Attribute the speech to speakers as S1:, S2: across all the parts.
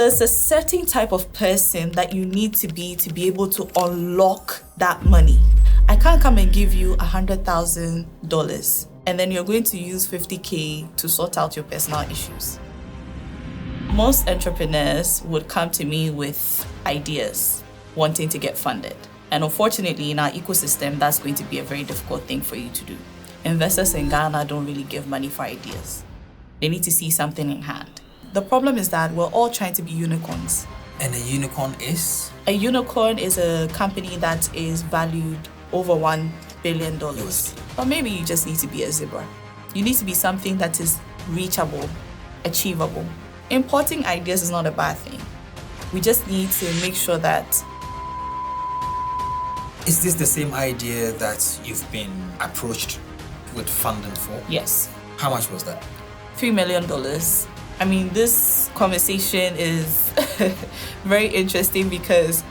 S1: there's a certain type of person that you need to be able to unlock that money. I can't come and give you $100,000 and then you're going to use $50K to sort out your personal issues. Most entrepreneurs would come to me with ideas, wanting to get funded. And unfortunately, in our ecosystem, that's going to be a very difficult thing for you to do. Investors in Ghana don't really give money for ideas. They need to see something in hand. The problem is that we're all trying to be unicorns.
S2: And a unicorn is?
S1: A unicorn is a company that is valued over $1 billion. But maybe you just need to be a zebra. You need to be something that is reachable, achievable. Importing ideas is not a bad thing. We just need to make sure that...
S2: Is this the same idea that you've been approached with funding for?
S1: Yes.
S2: How much was that?
S1: $3 million. I mean, this conversation is very interesting because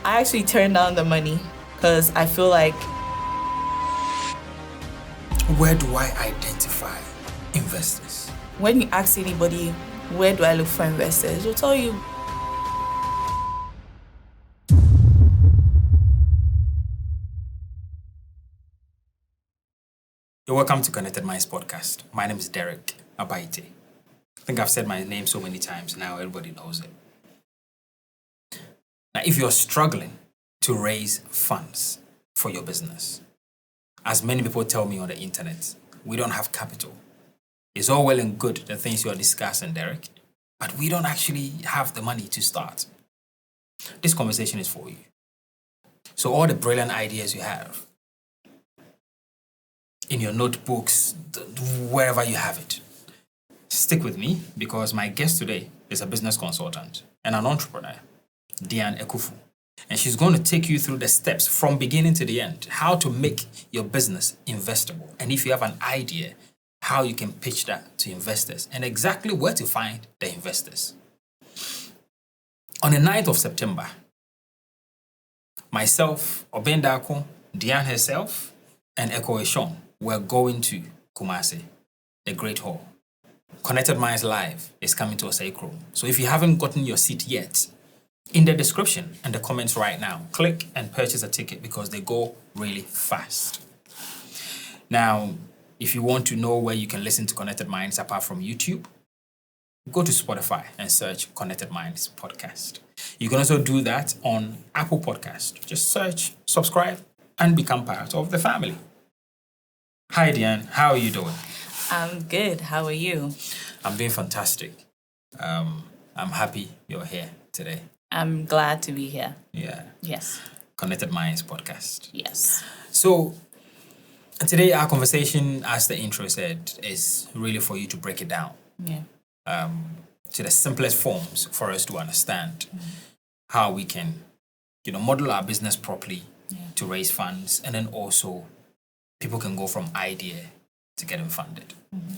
S1: I actually turned down the money because I feel like...
S2: Where do I identify investors?
S1: When you ask anybody, where do I look for investors, they'll tell you.
S2: You're welcome to Konnected Minds podcast. My name is Derrick Abaitey. I think I've said my name so many times now, everybody knows it. Now, if you're struggling to raise funds for your business, as many people tell me on the internet, we don't have capital. It's all well and good, the things you are discussing, Derrick, but we don't actually have the money to start. This conversation is for you. So all the brilliant ideas you have, in your notebooks, wherever you have it, stick with me because my guest today is a business consultant and an entrepreneur, Diane Akuffo. And she's going to take you through the steps from beginning to the end, how to make your business investable. And if you have an idea, how you can pitch that to investors and exactly where to find the investors. On the 9th of September, myself, Obendako, Deanne herself, and Echo Eshon were going to Kumasi, the Great Hall. Konnected Minds Live is coming to Osei. So if you haven't gotten your seat yet, in the description and the comments right now, click and purchase a ticket because they go really fast. Now, if you want to know where you can listen to Konnected Minds apart from YouTube, go to Spotify and search Konnected Minds podcast. You can also do that on Apple Podcast. Just search, subscribe, and become part of the family. Hi, Diane. How are you doing?
S1: I'm good. How are you?
S2: I'm doing fantastic. I'm happy you're here today.
S1: I'm glad to be here.
S2: Yeah.
S1: Yes.
S2: Konnected Minds podcast.
S1: Yes.
S2: So today our conversation, as the intro said, is really for you to break it down.
S1: Yeah.
S2: To the simplest forms for us to understand how we can, model our business properly to raise funds, and then also people can go from idea to getting funded. Mm-hmm.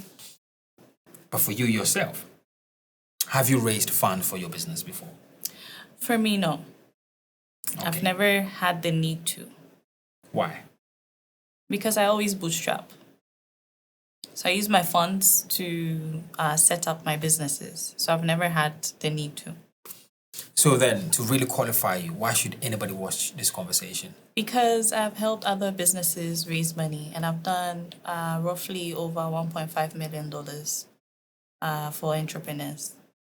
S2: But for you yourself, have you raised funds for your business before?
S1: For me, no. Okay. I've never had the need to.
S2: Why?
S1: Because I always bootstrap. So I use my funds to set up my businesses. So I've never had the need to.
S2: So then, to really qualify you, why should anybody watch this conversation?
S1: Because I've helped other businesses raise money, and I've done roughly over $1.5 million for entrepreneurs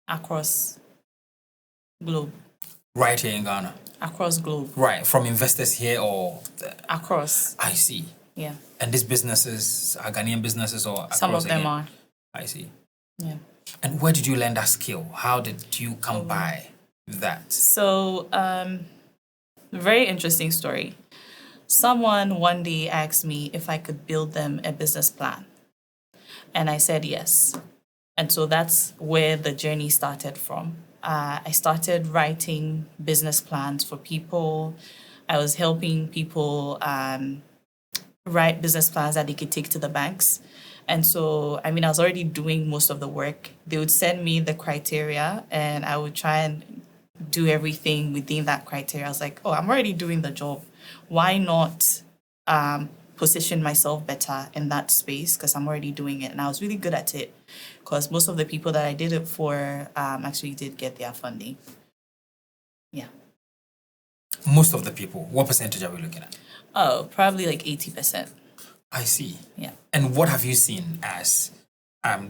S1: across globe. Right
S2: here in Ghana?
S1: Across globe.
S2: Right, from investors here or?
S1: Across.
S2: I see.
S1: Yeah.
S2: And these businesses are Ghanaian businesses or across?
S1: Some of them are.
S2: I see.
S1: Yeah.
S2: And where did you learn that skill? How did you come by that?
S1: So, very interesting story. Someone one day asked me if I could build them a business plan. And I said yes. And so that's where the journey started from. I started writing business plans for people. I was helping people write business plans that they could take to the banks. And so, I was already doing most of the work. They would send me the criteria and I would try and do everything within that criteria. I was like, I'm already doing the job. Why not position myself better in that space because I'm already doing it. And I was really good at it because most of the people that I did it for actually did get their funding. Yeah.
S2: Most of the people, what percentage are we looking at?
S1: Oh, probably like 80%.
S2: I see.
S1: Yeah.
S2: And what have you seen as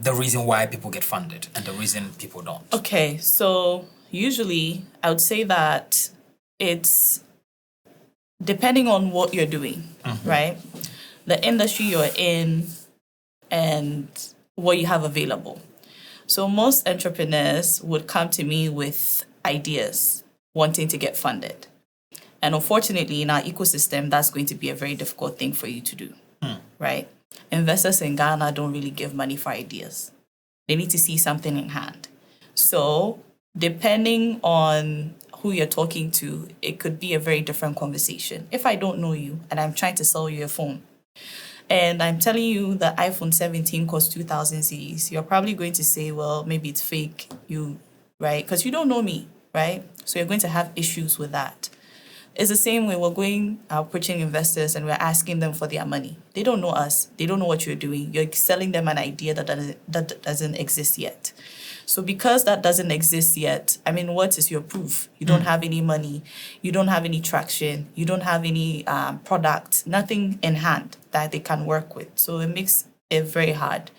S2: the reason why people get funded and the reason people don't?
S1: Okay, so usually I would say that it's depending on what you're doing, right? The industry you're in and what you have available. So most entrepreneurs would come to me with ideas wanting to get funded. And unfortunately, in our ecosystem, that's going to be a very difficult thing for you to do, right? Investors in Ghana don't really give money for ideas. They need to see something in hand. So depending on who you're talking to, it could be a very different conversation. If I don't know you and I'm trying to sell you a phone, and I'm telling you the iPhone 17 costs 2,000 cedis, you're probably going to say, well, maybe it's fake, right? Because you don't know me, right? So you're going to have issues with that. It's the same way we're approaching investors and we're asking them for their money. They don't know us. They don't know what you're doing. You're selling them an idea that doesn't exist yet. So because that doesn't exist yet, I mean, what is your proof? You don't have any money. You don't have any traction. You don't have any product, nothing in hand that they can work with. So it makes it very hard.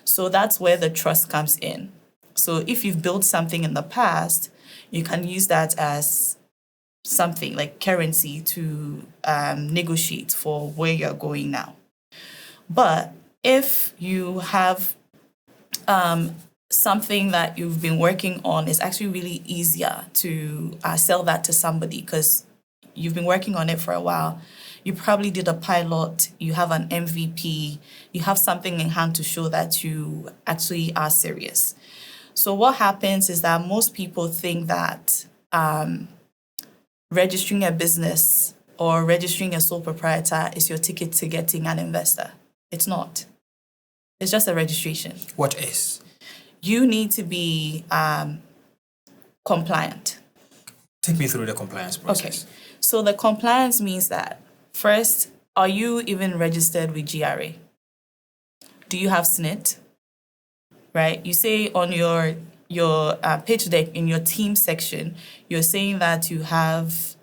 S1: So that's where the trust comes in. So if you've built something in the past, you can use that as something like currency to negotiate for where you're going now. But if you have something that you've been working on, it's actually really easier to sell that to somebody because you've been working on it for a while. You probably did a pilot, you have an MVP, you have something in hand to show that you actually are serious. So what happens is that most people think that registering a business or registering a sole proprietor is your ticket to getting an investor. It's not. It's just a registration.
S2: What is?
S1: You need to be compliant.
S2: Take me through the compliance process.
S1: Okay. So the compliance means that, first, are you even registered with GRA? Do you have SSNIT? Right? You say on your pitch deck in your team section, you're saying that you have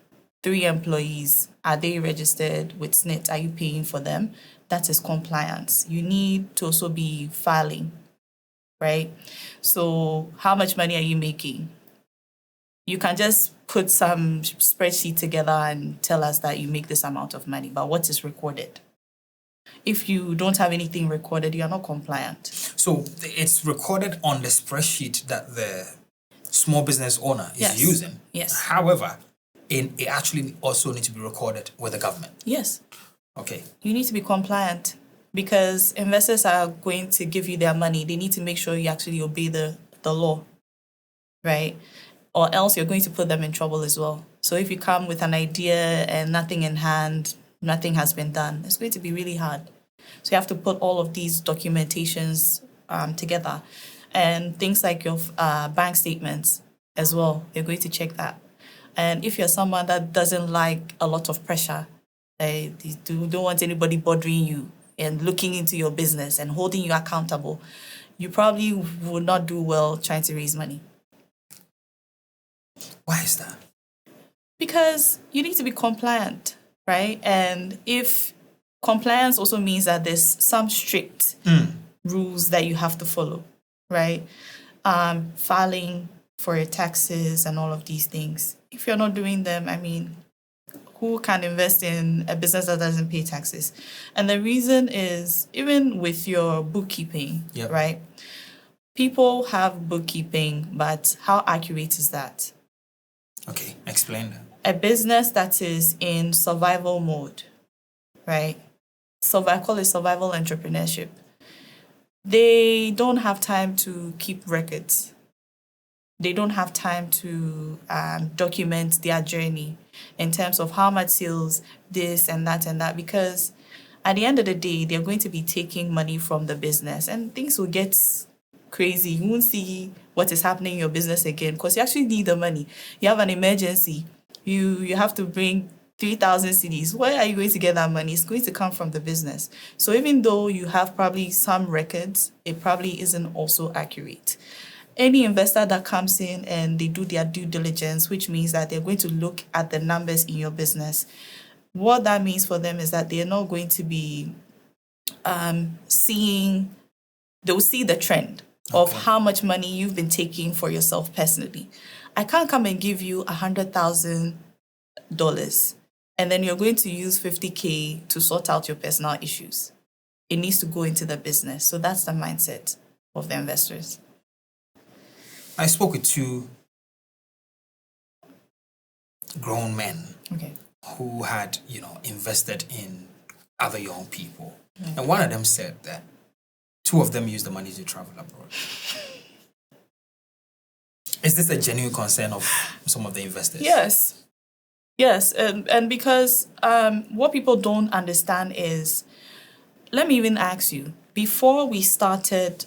S1: 3 employees. Are they registered with SSNIT? Are you paying for them? That is compliance. You need to also be filing, right? So how much money are you making? You can just put some spreadsheet together and tell us that you make this amount of money, but what is recorded? If you don't have anything recorded, you are not compliant.
S2: So it's recorded on the spreadsheet that the small business owner is using.
S1: Yes.
S2: However, it actually also needs to be recorded with the government.
S1: Yes.
S2: Okay.
S1: You need to be compliant because investors are going to give you their money. They need to make sure you actually obey the law, right? Or else you're going to put them in trouble as well. So if you come with an idea and nothing in hand, nothing has been done, it's going to be really hard. So you have to put all of these documentations together. And things like your bank statements as well, you're going to check that. And if you're someone that doesn't like a lot of pressure, you don't want anybody bothering you and looking into your business and holding you accountable, you probably would not do well trying to raise money.
S2: Why is that?
S1: Because you need to be compliant, right? And if compliance also means that there's some strict rules that you have to follow, right? Filing for your taxes and all of these things. If you're not doing them, I mean, who can invest in a business that doesn't pay taxes? And the reason is, even with your bookkeeping, right? People have bookkeeping, but how accurate is that?
S2: Okay, explain that.
S1: A business that is in survival mode, right? I call it survival entrepreneurship. They don't have time to keep records. They don't have time to document their journey in terms of how much sales, this and that, because at the end of the day, they're going to be taking money from the business and things will get crazy. You won't see what is happening in your business again because you actually need the money. You have an emergency. You have to bring 3,000 Cedis. Where are you going to get that money? It's going to come from the business. So even though you have probably some records, it probably isn't also accurate. Any investor that comes in and they do their due diligence, which means that they're going to look at the numbers in your business, what that means for them is that they're not going to be they'll see the trend of how much money you've been taking for yourself personally. I can't come and give you $100,000 and then you're going to use 50K to sort out your personal issues. It needs to go into the business. So that's the mindset of the investors.
S2: I spoke with two grown men who had, invested in other young people. Mm-hmm. And one of them said that two of them used the money to travel abroad. Is this a genuine concern of some of the investors?
S1: Yes. And because what people don't understand is, let me even ask you, before we started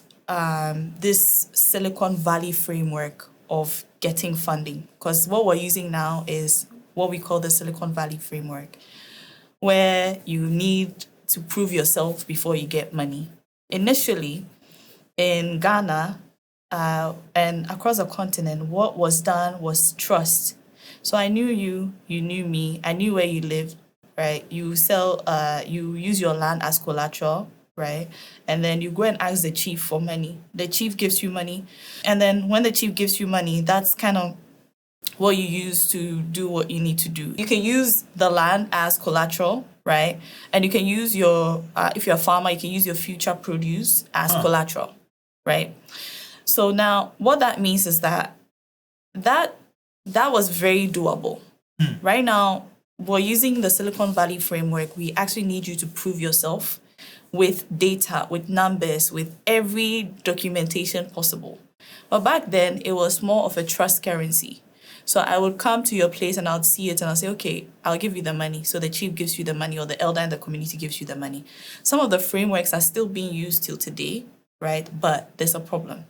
S1: this Silicon Valley framework of getting funding, because what we're using now is what we call the Silicon Valley framework, where you need to prove yourself before you get money. Initially, in Ghana and across the continent, what was done was trust. So I knew you knew me, I knew where you lived, right? You use your land as collateral, right? And then you go and ask the chief for money. The chief gives you money. And then when the chief gives you money, that's kind of what you use to do what you need to do. You can use the land as collateral, right? And you can use your, if you're a farmer, you can use your future produce as collateral, right? So now what that means is that was very doable. Right now, we're using the Silicon Valley framework. We actually need you to prove yourself with data, with numbers, with every documentation possible. But back then, it was more of a trust currency. So I would come to your place and I'll see it and I'll say, okay, I'll give you the money. So the chief gives you the money or the elder in the community gives you the money. Some of the frameworks are still being used till today, right? But there's a problem.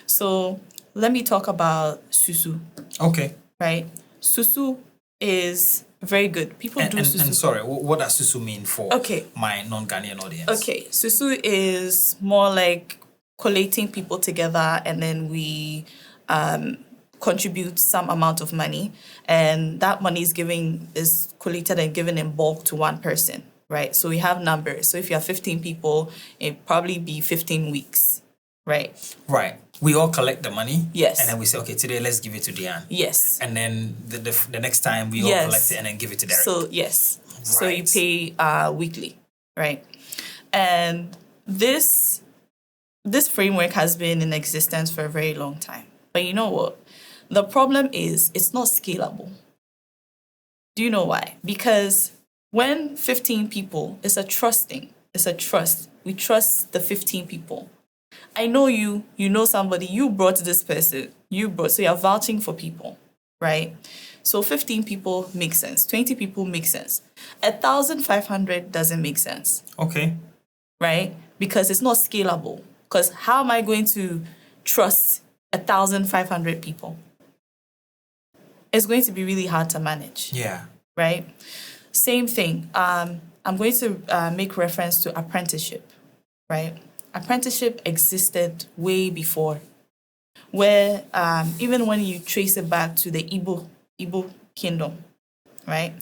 S1: So let me talk about Susu.
S2: Okay.
S1: Right? Susu is very good. People do Susu.
S2: And sorry, what does Susu mean for my non-Ghanaian audience?
S1: Okay, Susu is more like collating people together and then we contribute some amount of money, and that money is collated and given in bulk to one person, right? So we have numbers. So if you have 15 people, it'd probably be 15 weeks, right?
S2: Right. We all collect the money.
S1: Yes.
S2: And then we say, okay, today let's give it to Deanne.
S1: Yes.
S2: And then the next time we all collect it and then give it to Derrick.
S1: So, yes. Right. So you pay weekly, right? And this framework has been in existence for a very long time. But you know what? The problem is it's not scalable. Do you know why? Because when 15 people, it's a trust thing. It's a trust. We trust the 15 people. I know you know somebody, you brought this person, so you're vouching for people, right? So 15 people makes sense, 20 people makes sense. 1,500 doesn't make sense.
S2: Okay.
S1: Right? Because it's not scalable. Because how am I going to trust 1,500 people? It's going to be really hard to manage.
S2: Yeah.
S1: Right? Same thing. I'm going to make reference to apprenticeship, right? Apprenticeship existed way before, where even when you trace it back to the Igbo kingdom, right?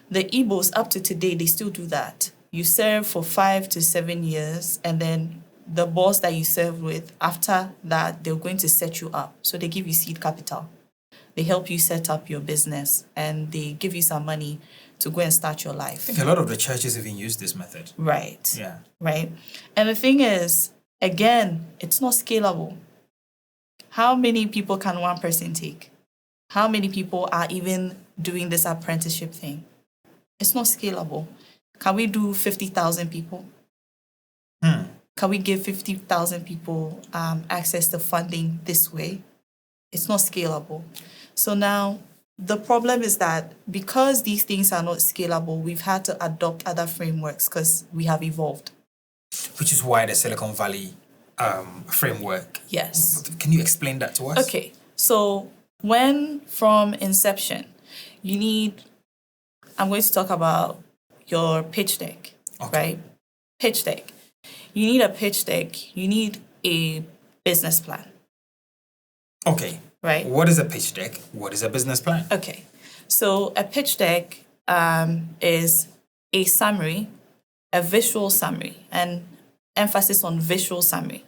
S1: The Igbos up to today, they still do that. You serve for 5 to 7 years, and then the boss that you serve with, after that, they're going to set you up. So they give you seed capital. They help you set up your business, and they give you some money to go and start your life.
S2: I think a lot of the churches even use this method.
S1: Right.
S2: Yeah.
S1: Right. And the thing is, again, it's not scalable. How many people can one person take? How many people are even doing this apprenticeship thing? It's not scalable. Can we do 50,000 people? Can we give 50,000 people access to funding this way? It's not scalable. So now, the problem is that because these things are not scalable, we've had to adopt other frameworks because we have evolved.
S2: Which is why the Silicon Valley framework.
S1: Yes.
S2: Can you explain that to us?
S1: Okay. So when from inception, you need I'm going to talk about your pitch deck,
S2: Okay.
S1: right? Pitch deck. You need a pitch deck. You need a business plan.
S2: Okay.
S1: Right.
S2: What is a pitch deck? What is a business plan?
S1: Okay. So a pitch deck is a summary, a visual summary, and emphasis on visual summary.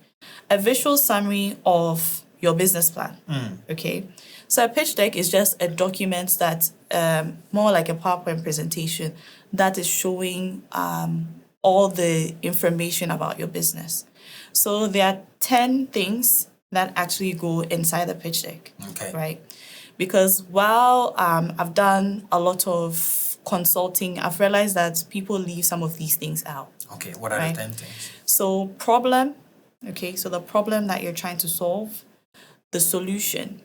S1: A visual summary of your business plan. Okay. So a pitch deck is just a document that, more like a PowerPoint presentation, that is showing all the information about your business. So there are 10 things that actually go inside the pitch deck.
S2: Okay.
S1: Right? Because while I've done a lot of consulting, I've realized that people leave some of these things out.
S2: Okay, what are
S1: Right.
S2: the 10 things?
S1: So problem, okay, so the problem that you're trying to solve, the solution,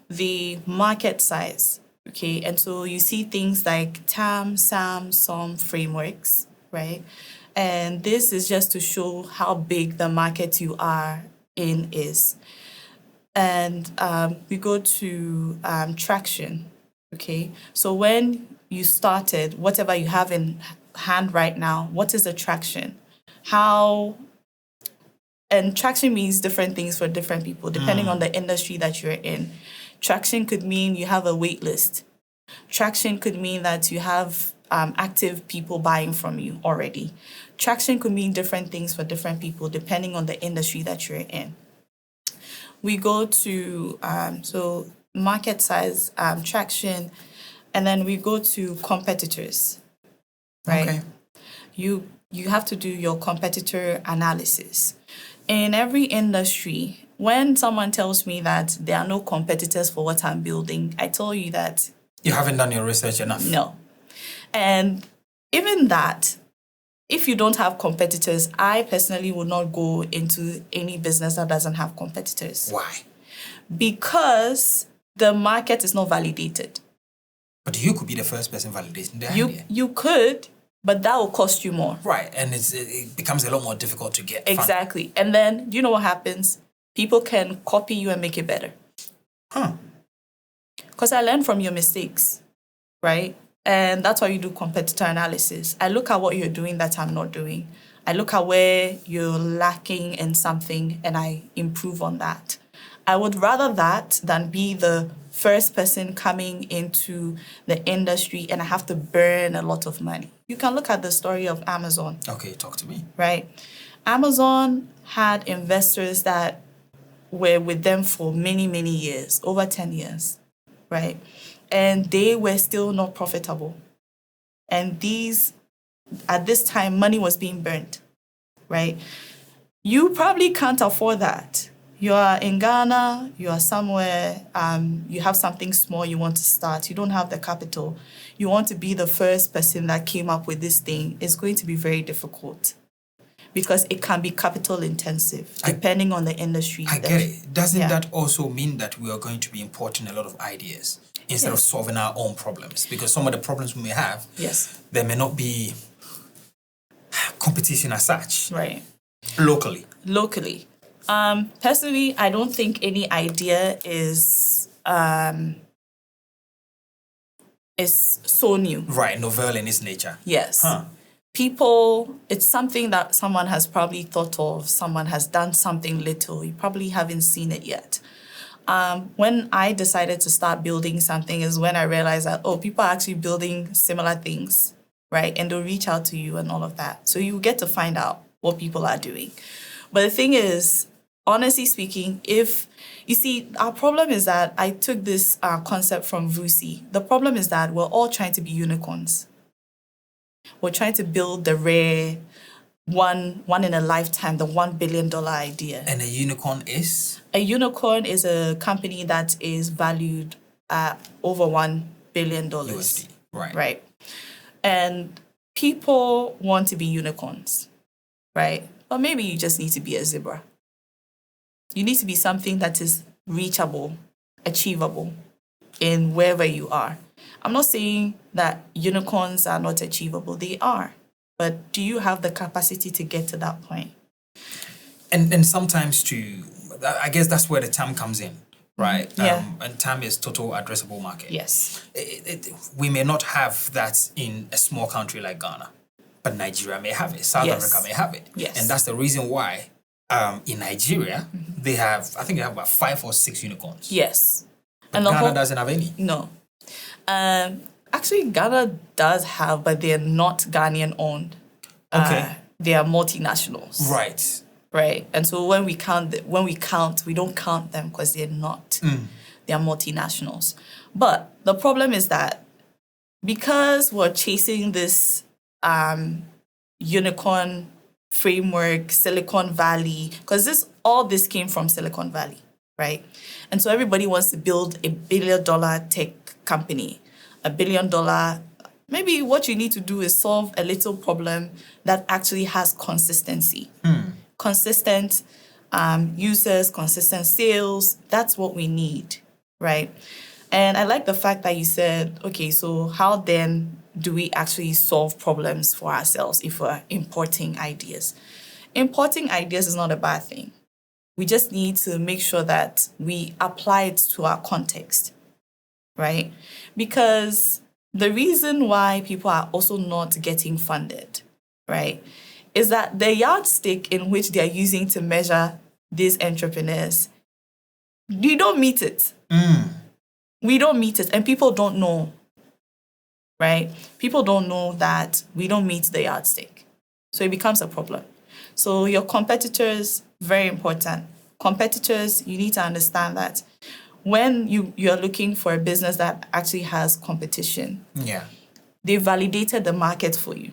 S1: the market size, okay, and so you see things like TAM, SAM, SOM frameworks, right? And this is just to show how big the market you are in is. And we go to traction, okay? So when you started, whatever you have in hand right now, what is the traction? How, and traction means different things for different people, depending on the industry that you're in. Traction could mean you have a wait list. Traction could mean that you have active people buying from you already. Traction could mean different things for different people, depending on the industry that you're in. We go to, so market size, traction, and then we go to competitors, right?
S2: Okay.
S1: You have to do your competitor analysis. In every industry, when someone tells me that there are no competitors for what I'm building, I tell you that
S2: You haven't done your research enough.
S1: no. And even that, if you don't have competitors, I personally would not go into any business that doesn't have competitors.
S2: Why?
S1: Because the market is not validated.
S2: But you could be the first person validating the idea.
S1: You could, but that will cost you more.
S2: Right, and it becomes a lot more difficult to get funding.
S1: Exactly. And then, you know what happens? People can copy you and make it better. Because I learned from your mistakes, right? And that's why you do competitor analysis. I look at what you're doing that I'm not doing. I look at where you're lacking in something and I improve on that. I would rather that than be the first person coming into the industry and I have to burn a lot of money. You can look at the story of Amazon.
S2: Okay, talk to me.
S1: Right? Amazon had investors that were with them for many, many years, over 10 years, right? And they were still not profitable. And at this time, money was being burnt, right? You probably can't afford that. You are in Ghana, you are somewhere, you have something small you want to start, you don't have the capital. You want to be the first person that came up with this thing. It's going to be very difficult because it can be capital intensive depending on the industry.
S2: I get it. Doesn't that also mean that we are going to be importing a lot of ideas instead of solving our own problems? Because some of the problems we may have, there may not be competition as such.
S1: Right.
S2: Locally.
S1: Personally, I don't think any idea is so new.
S2: Right, novel in its nature.
S1: Yes. People, it's something that someone has probably thought of, someone has done something little, you probably haven't seen it yet. When I decided to start building something is when I realized that, people are actually building similar things, right? And they'll reach out to you and all of that. So you get to find out what people are doing. But the thing is, honestly speaking, our problem is that I took this concept from VUSI. The problem is that we're all trying to be unicorns. We're trying to build the rare one in a lifetime, the $1 billion idea.
S2: And a unicorn is?
S1: A unicorn is a company that is valued at over $1 billion.
S2: USD, right.
S1: Right. And people want to be unicorns, right? Or maybe you just need to be a zebra. You need to be something that is reachable, achievable in wherever you are. I'm not saying that unicorns are not achievable. They are. But do you have the capacity to get to that point?
S2: And sometimes I guess that's where the term comes in. right?
S1: Yeah.
S2: And TAM is total addressable market.
S1: Yes.
S2: We may not have that in a small country like Ghana, but Nigeria may have it. South Africa may have it.
S1: Yes.
S2: And that's the reason why in Nigeria, they have, I think they have about 5 or 6 unicorns.
S1: Yes.
S2: But
S1: And
S2: Ghana doesn't have any.
S1: No. Actually, Ghana does have, but they're not Ghanaian owned.
S2: Okay.
S1: They are multinationals.
S2: Right.
S1: Right. And so when we count, we don't count them because they're not. They are multinationals. But the problem is that because we're chasing this unicorn framework, Silicon Valley, because all this came from Silicon Valley, right? And so everybody wants to build a $1 billion tech company, $1 billion. Maybe what you need to do is solve a little problem that actually has consistency. Consistent users, consistent sales. That's what we need, right? And I like the fact that you said, okay, so how then do we actually solve problems for ourselves if we're importing ideas? Importing ideas is not a bad thing. We just need to make sure that we apply it to our context, right? Because the reason why people are also not getting funded, right, is that the yardstick in which they are using to measure these entrepreneurs, you don't meet it. We don't meet it, and people don't know, right? People don't know that we don't meet the yardstick. So it becomes a problem. So your competitors, very important. Competitors, you need to understand that when you're looking for a business that actually has competition, they validated the market for you,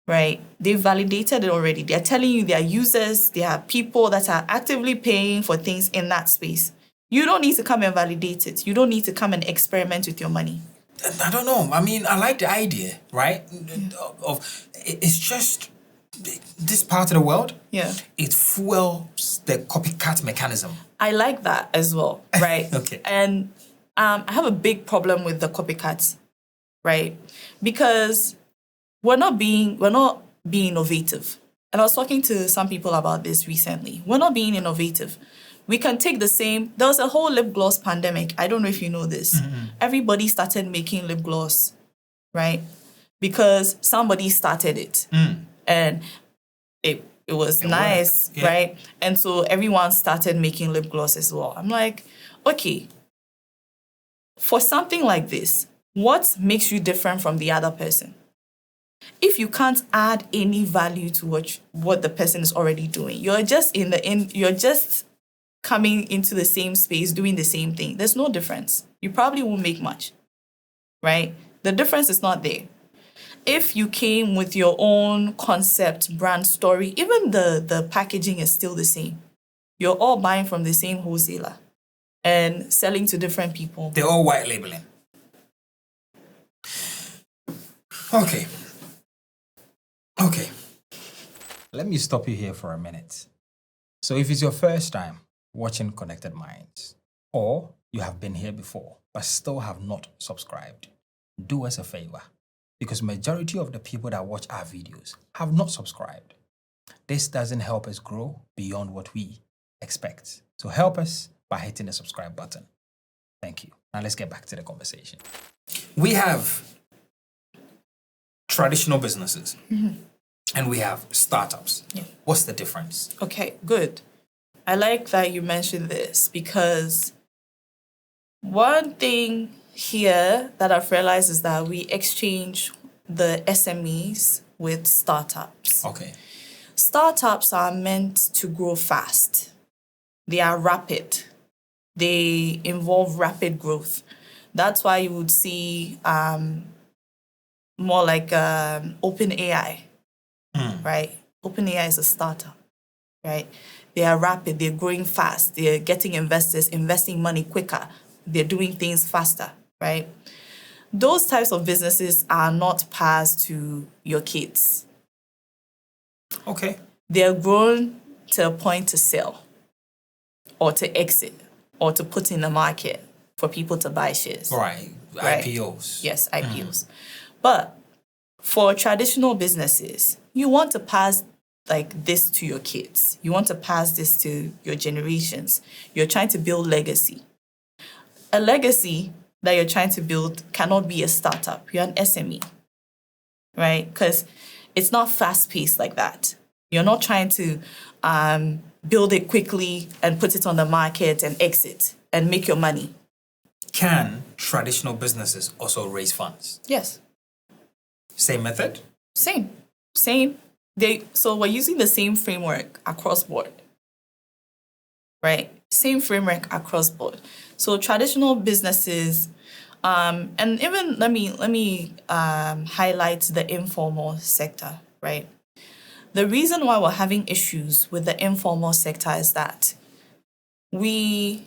S1: right? They validated it already. They're telling you there are users, there are people that are actively paying for things in that space. You don't need to come and validate it. You don't need to come and experiment with your money.
S2: I don't know. I mean, I like the idea, right? Of it's just this part of the world.
S1: Yeah.
S2: It fuels the copycat mechanism.
S1: I like that as well, right?
S2: Okay.
S1: And I have a big problem with the copycats, right? Because we're not being innovative. And I was talking to some people about this recently. We're not being innovative. We can take the same. There was a whole lip gloss pandemic. I don't know if you know this. Everybody started making lip gloss, right? Because somebody started it. And it was nice, right? And so everyone started making lip gloss as well. I'm like, okay, for something like this, what makes you different from the other person? If you can't add any value to what the person is already doing, you're just you're just coming into the same space, doing the same thing. There's no difference. You probably won't make much, right? The difference is not there. If you came with your own concept, brand story, even the packaging is still the same. You're all buying from the same wholesaler and selling to different people.
S2: They're all white labeling. Okay. Let me stop you here for a minute. So if it's your first time watching Konnected Minds, or you have been here before but still have not subscribed, do us a favor, because majority of the people that watch our videos have not subscribed. This doesn't help us grow beyond what we expect. So help us by hitting the subscribe button. Thank you. Now let's get back to the conversation. We have traditional businesses and we have startups.
S1: Yeah.
S2: What's the difference?
S1: Okay, good. I like that you mentioned this because one thing here that I've realized is that we exchange the SMEs with startups.
S2: Okay.
S1: Startups are meant to grow fast. They are rapid. They involve rapid growth. That's why you would see more like OpenAI, right? OpenAI is a startup, right? They are rapid. They're growing fast. They're getting investors, investing money quicker. They're doing things faster, right? Those types of businesses are not passed to your kids.
S2: Okay.
S1: They're grown to a point to sell or to exit or to put in the market for people to buy shares.
S2: Right. IPOs.
S1: Yes, IPOs. But for traditional businesses, you want to pass like this to your kids. You want to pass this to your generations. You're trying to build legacy. A legacy that you're trying to build cannot be a startup. You're an SME, right? Because it's not fast-paced like that. You're not trying to build it quickly and put it on the market and exit and make your money.
S2: Can traditional businesses also raise funds?
S1: Yes.
S2: Same method?
S1: Same. So we're using the same framework across board, right? Same framework across board. So traditional businesses, and even let me highlight the informal sector, right? The reason why we're having issues with the informal sector is that we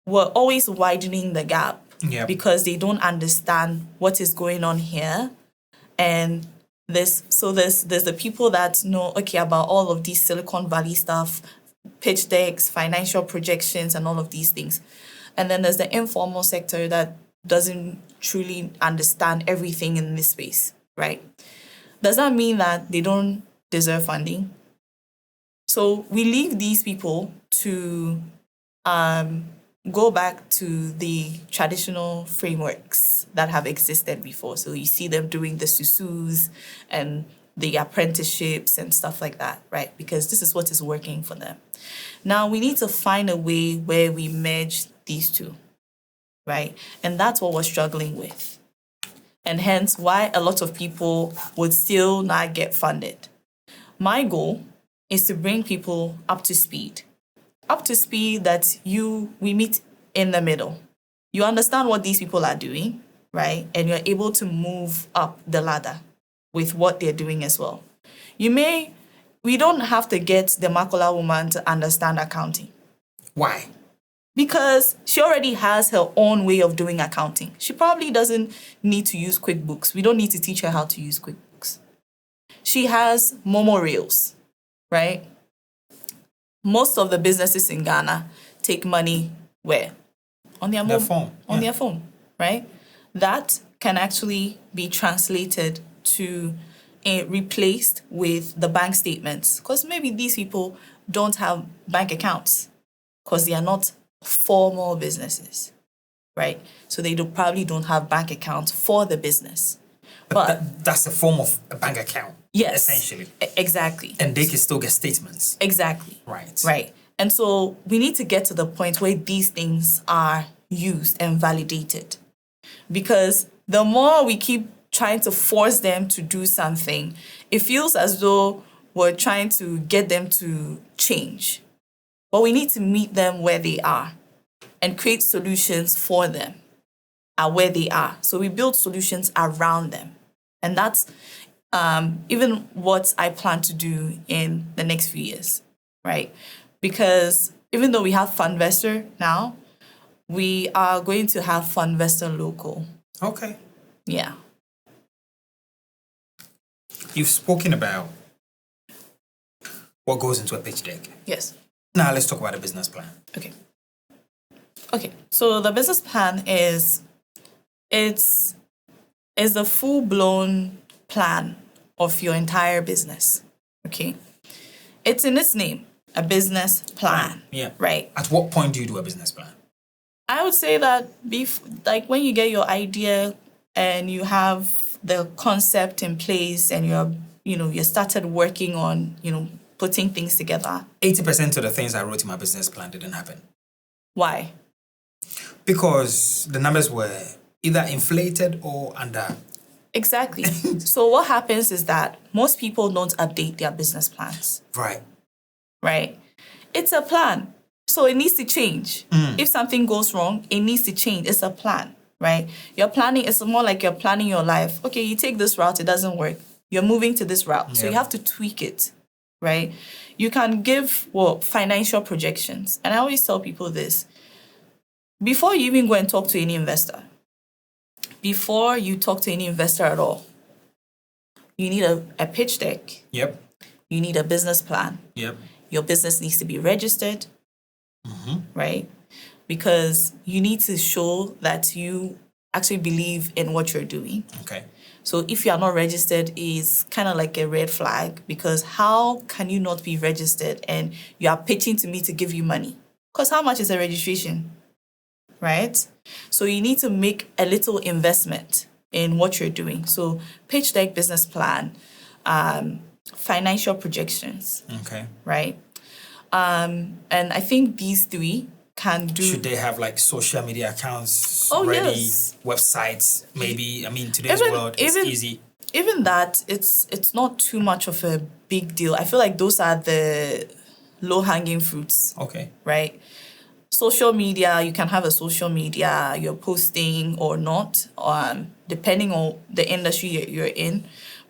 S1: were always widening the gap because they don't understand what is going on here. And there's the people that know, okay, about all of these Silicon Valley stuff, pitch decks, financial projections, and all of these things. And then there's the informal sector that doesn't truly understand everything in this space, right? Does that mean that they don't deserve funding? So we leave these people to go back to the traditional frameworks that have existed before. So you see them doing the susus and the apprenticeships and stuff like that, right? Because this is what is working for them. Now we need to find a way where we merge these two, right? And that's what we're struggling with. And hence why a lot of people would still not get funded. My goal is to bring people up to speed that we meet in the middle. You understand what these people are doing, right? And you're able to move up the ladder with what they're doing as well. We don't have to get the Makula woman to understand accounting.
S2: Why?
S1: Because she already has her own way of doing accounting. She probably doesn't need to use QuickBooks. We don't need to teach her how to use QuickBooks. She has Momo Rails, right? Most of the businesses in Ghana take money where? On their phone. On their phone, right? That can actually be translated to replaced with the bank statements. Because maybe these people don't have bank accounts because they are not formal businesses, right? So they probably don't have bank accounts for the business.
S2: But that's a form of a bank account. Yes. Essentially.
S1: Exactly.
S2: And they can still get statements.
S1: Exactly.
S2: Right.
S1: Right. And so we need to get to the point where these things are used and validated. Because the more we keep trying to force them to do something, it feels as though we're trying to get them to change. But we need to meet them where they are and create solutions for them at where they are. So we build solutions around them. And that's even what I plan to do in the next few years, right? Because even though we have Fundvestor now, we are going to have Fundvestor local.
S2: Okay.
S1: Yeah.
S2: You've spoken about what goes into a pitch deck.
S1: Yes.
S2: Now let's talk about a business plan.
S1: Okay. So the business plan is the full-blown plan of your entire business. Okay. It's in its name, a business plan.
S2: Yeah.
S1: Right.
S2: At what point do you do a business plan?
S1: I would say that like when you get your idea and you have the concept in place and you started working on, putting things together.
S2: 80% of the things I wrote in my business plan didn't happen.
S1: Why?
S2: Because the numbers were either inflated or under.
S1: Exactly. So what happens is that most people don't update their business plans.
S2: Right.
S1: Right? It's a plan. So it needs to change. If something goes wrong, it needs to change. It's a plan, right? You're planning, it's more like you're planning your life. Okay, you take this route, it doesn't work. You're moving to this route. So you have to tweak it, right? You can give, financial projections. And I always tell people this. Before you even go and talk to any investor, before you talk to any investor at all, you need a pitch deck.
S2: Yep.
S1: You need a business plan.
S2: Yep.
S1: Your business needs to be registered, right? Because you need to show that you actually believe in what you're doing.
S2: Okay.
S1: So if you are not registered, is kind of like a red flag, because how can you not be registered and you are pitching to me to give you money? Because how much is a registration, right? So you need to make a little investment in what you're doing. So pitch deck, business plan, financial projections.
S2: Okay.
S1: Right? And I think these three can do.
S2: Should they have like social media accounts
S1: Oh,
S2: ready,
S1: yes.
S2: websites? Maybe. I mean, today's world is easy.
S1: Even that, it's not too much of a big deal. I feel like those are the low-hanging fruits.
S2: Okay.
S1: Right? Social media, you can have a social media you're posting or not, depending on the industry you're in.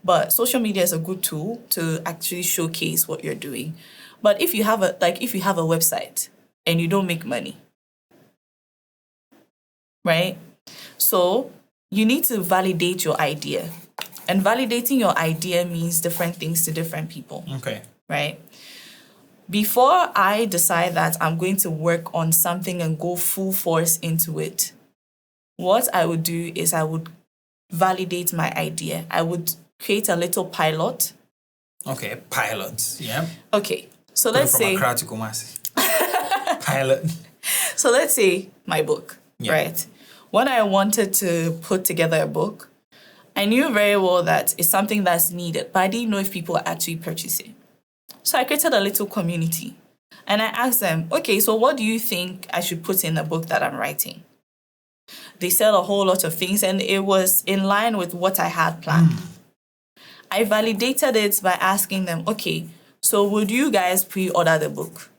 S1: But social media is a good tool to actually showcase what you're doing. But if you have a website and you don't make money, right? So you need to validate your idea. And validating your idea means different things to different people.
S2: Okay.
S1: Right? Before I decide that I'm going to work on something and go full force into it, what I would do is I would validate my idea. I would create a little pilot.
S2: Okay, pilot. Yeah.
S1: Okay. So let's say
S2: from Accra to Kumasi. Pilot.
S1: So let's say my book,
S2: Yeah.
S1: right? When I wanted to put together a book, I knew very well that it's something that's needed, but I didn't know if people are actually purchasing. So I created a little community and I asked them, okay, so what do you think I should put in the book that I'm writing? They said a whole lot of things and it was in line with what I had planned. I validated it by asking them, okay, so would you guys pre-order the book?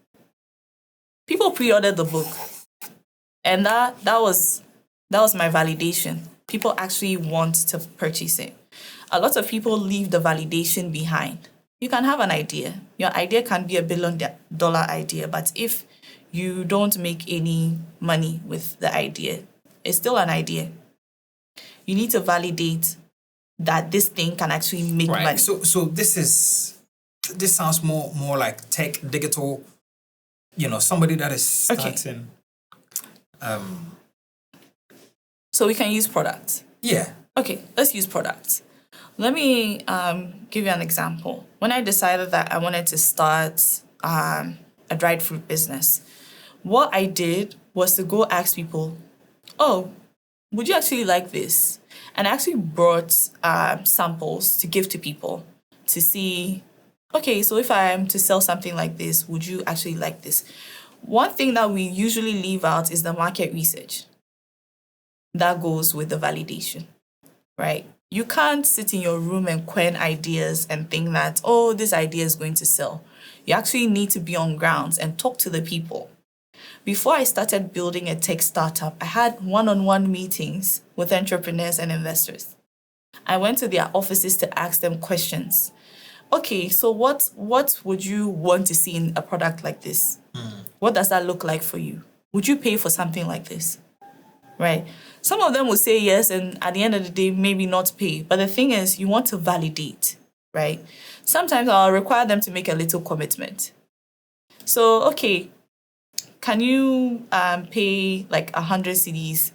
S1: People pre-ordered the book. And that was my validation. People actually want to purchase it. A lot of people leave the validation behind. You can have an idea. Your idea can be $1 billion idea, but if you don't make any money with the idea, it's still an idea. You need to validate that this thing can actually make money.
S2: So this sounds more like tech, digital, somebody that is starting.
S1: Okay. So we can use products.
S2: Yeah.
S1: Okay, let's use products. Let me give you an example. When I decided that I wanted to start a dried fruit business, what I did was to go ask people, oh, would you actually like this? And I actually brought samples to give to people to see, okay, so if I am to sell something like this, would you actually like this? One thing that we usually leave out is the market research. That goes with the validation, right? You can't sit in your room and coin ideas and think that, oh, this idea is going to sell. You actually need to be on grounds and talk to the people. Before I started building a tech startup, I had one-on-one meetings with entrepreneurs and investors. I went to their offices to ask them questions. Okay, so what would you want to see in a product like this? What does that look like for you? Would you pay for something like this? Right? Some of them will say yes, and at the end of the day, maybe not pay. But the thing is, you want to validate, right? Sometimes I'll require them to make a little commitment. So, okay, can you pay like 100 Cedis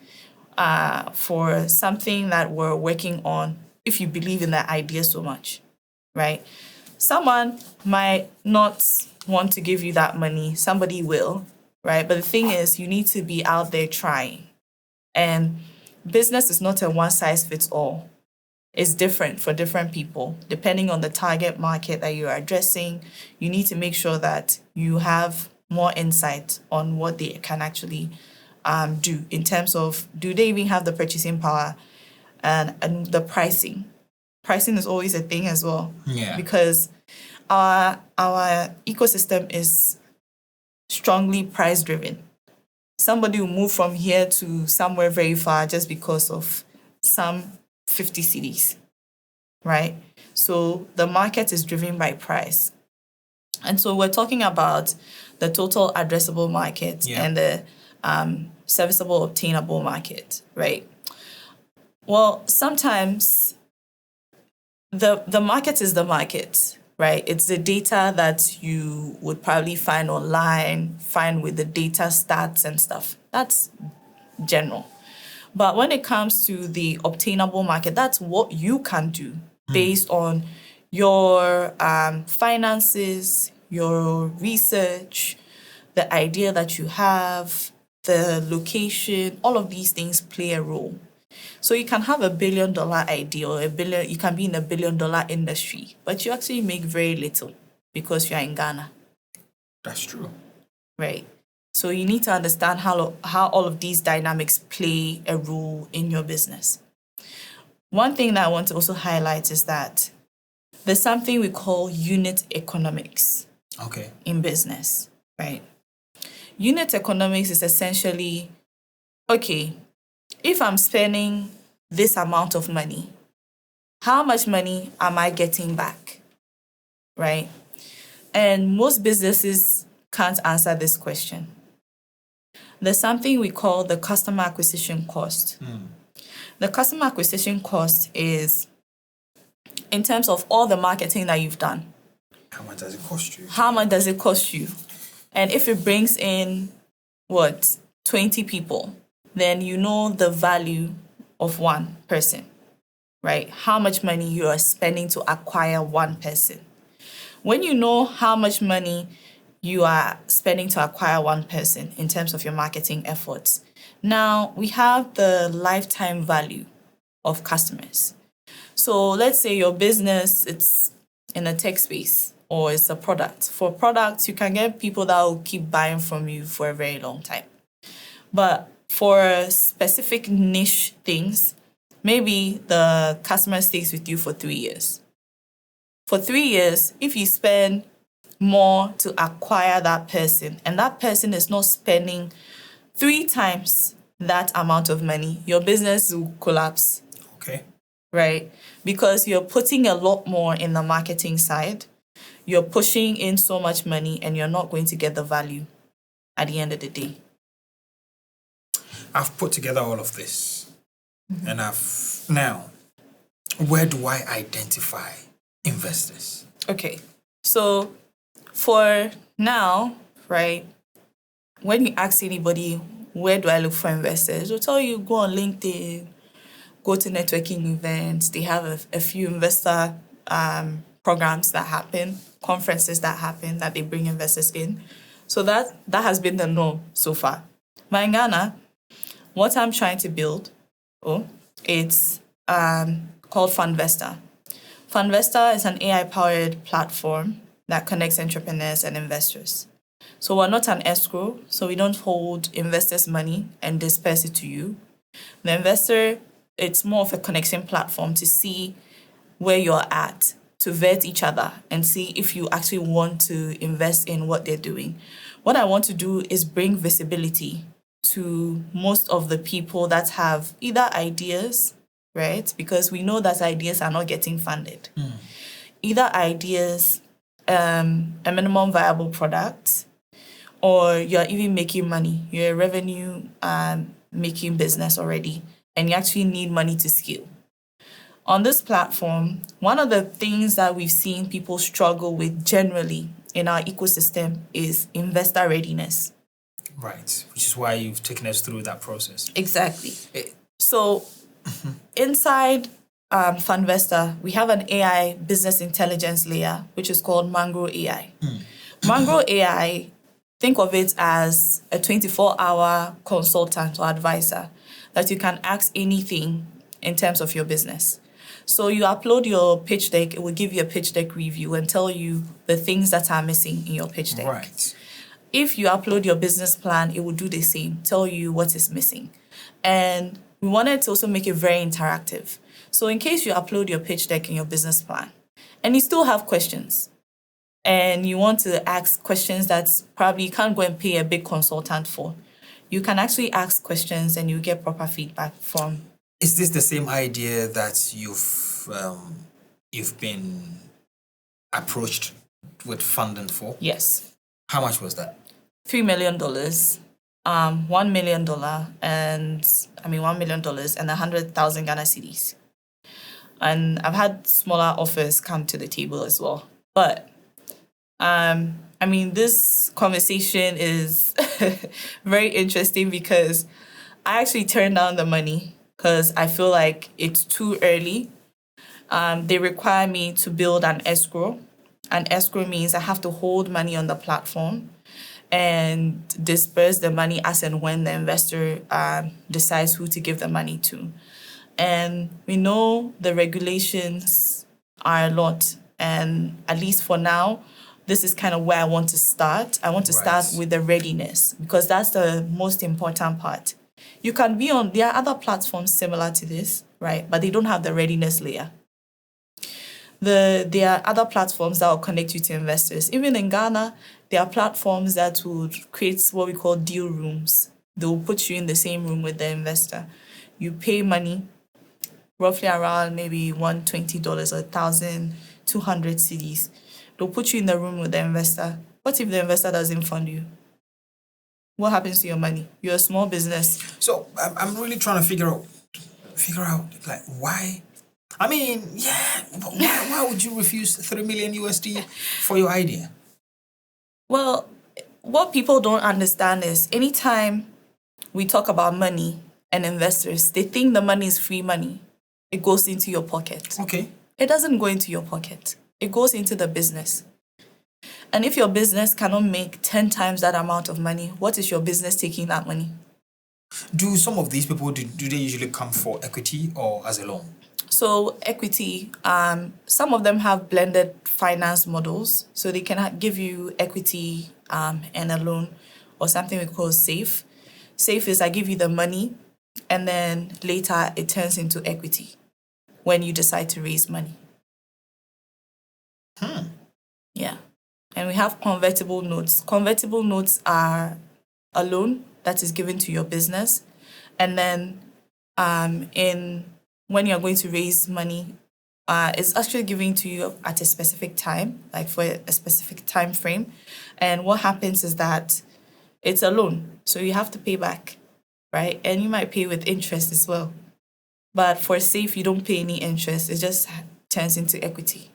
S1: for something that we're working on if you believe in that idea so much, right? Someone might not want to give you that money. Somebody will, right? But the thing is, you need to be out there trying. And business is not a one-size-fits-all. It's different for different people. Depending on the target market that you're addressing, you need to make sure that you have more insight on what they can actually do in terms of, do they even have the purchasing power and the pricing. Pricing is always a thing as well.
S2: Yeah.
S1: Because our ecosystem is strongly price-driven. Somebody will move from here to somewhere very far just because of some 50 Cedis, right? So the market is driven by price. And so we're talking about the total addressable market and the serviceable obtainable market, right? Well, sometimes the market is the market, right? It's the data that you would probably find online, find with the data stats and stuff. That's general. But when it comes to the obtainable market, that's what you can do based on your finances, your research, the idea that you have, the location, all of these things play a role. So you can have $1 billion idea or you can be in $1 billion industry, but you actually make very little because you're in Ghana.
S2: That's true.
S1: Right. So you need to understand how all of these dynamics play a role in your business. One thing that I want to also highlight is that there's something we call unit economics in business, right? Unit economics is essentially, okay, if I'm spending this amount of money, how much money am I getting back, right? And most businesses can't answer this question. There's something we call the customer acquisition cost. The customer acquisition cost is in terms of all the marketing that you've done.
S2: How much does it cost you?
S1: How much does it cost you? And if it brings in, 20 people, then you know the value of one person, right? How much money you are spending to acquire one person. When you know how much money you are spending to acquire one person in terms of your marketing efforts, now we have the lifetime value of customers. So let's say your business, it's in a tech space or it's a product. For products, you can get people that will keep buying from you for a very long time. But for specific niche things, maybe the customer stays with you for 3 years. For 3 years, if you spend more to acquire that person and that person is not spending 3 times that amount of money, your business will collapse.
S2: Okay.
S1: Right? Because you're putting a lot more in the marketing side. You're pushing in so much money and you're not going to get the value at the end of the day.
S2: I've put together all of this. And now, where do I identify investors?
S1: Okay. So for now, right, when you ask anybody, where do I look for investors? They'll tell you, go on LinkedIn, go to networking events. They have a few investor programs that happen, conferences that happen, that they bring investors in. So that has been the norm so far. But in Ghana, what I'm trying to build, it's called Fundvestor. Fundvestor is an AI-powered platform that connects entrepreneurs and investors. So we're not an escrow, so we don't hold investors' money and disperse it to you. The investor, it's more of a connection platform to see where you're at, to vet each other and see if you actually want to invest in what they're doing. What I want to do is bring visibility to most of the people that have either ideas, right? Because we know that ideas are not getting funded. Either ideas, a minimum viable product, or you're even making money. You're a revenue making business already, and you actually need money to scale. On this platform, one of the things that we've seen people struggle with generally in our ecosystem is investor readiness.
S2: Right, which is why you've taken us through that process.
S1: Exactly. So inside Fundvestor, we have an AI business intelligence layer, which is called Mango AI. Mango AI, think of it as a 24-hour consultant or advisor that you can ask anything in terms of your business. So you upload your pitch deck, it will give you a pitch deck review and tell you the things that are missing in your pitch deck.
S2: Right.
S1: If you upload your business plan, it will do the same, tell you what is missing. And we wanted to also make it very interactive. So in case you upload your pitch deck and your business plan, and you still have questions, and you want to ask questions that probably you can't go and pay a big consultant for, you can actually ask questions and you get proper feedback from.
S2: Is this the same idea that you've been approached with funding for?
S1: Yes.
S2: How much was that?
S1: $3 million, $1 million, and $1 million and 100,000 Ghana Cedis. And I've had smaller offers come to the table as well. But this conversation is very interesting because I actually turned down the money because I feel like it's too early. They require me to build an escrow. An escrow means I have to hold money on the platform and disperse the money as and when the investor decides who to give the money to. And we know the regulations are a lot. And at least for now, this is kind of where I want to start. I want to start with the readiness because that's the most important part. You can be on, there are other platforms similar to this, right? But they don't have the readiness layer. There are other platforms that will connect you to investors. Even in Ghana, there are platforms that would create what we call deal rooms. They will put you in the same room with the investor. You pay money, roughly around maybe $120 or 1,200 Cedis. They'll put you in the room with the investor. What if the investor doesn't fund you? What happens to your money? You're a small business.
S2: So I'm really trying to figure out like why. I mean, yeah, but why would you refuse 3 million USD for your idea?
S1: Well, what people don't understand is anytime we talk about money and investors, they think the money is free money. It goes into your pocket.
S2: Okay.
S1: It doesn't go into your pocket. It goes into the business. And if your business cannot make 10 times that amount of money, what is your business taking that money?
S2: Do some of these people, do they usually come for equity or as a loan?
S1: So equity, some of them have blended finance models. So they can give you equity and a loan, or something we call SAFE. SAFE is I give you the money and then later it turns into equity when you decide to raise money. Yeah. And we have convertible notes. Convertible notes are a loan that is given to your business. And then when you're going to raise money, it's actually given to you at a specific time, like for a specific time frame. And what happens is that it's a loan, so you have to pay back, right? And you might pay with interest as well. But for SAFE, you don't pay any interest. It just turns into equity.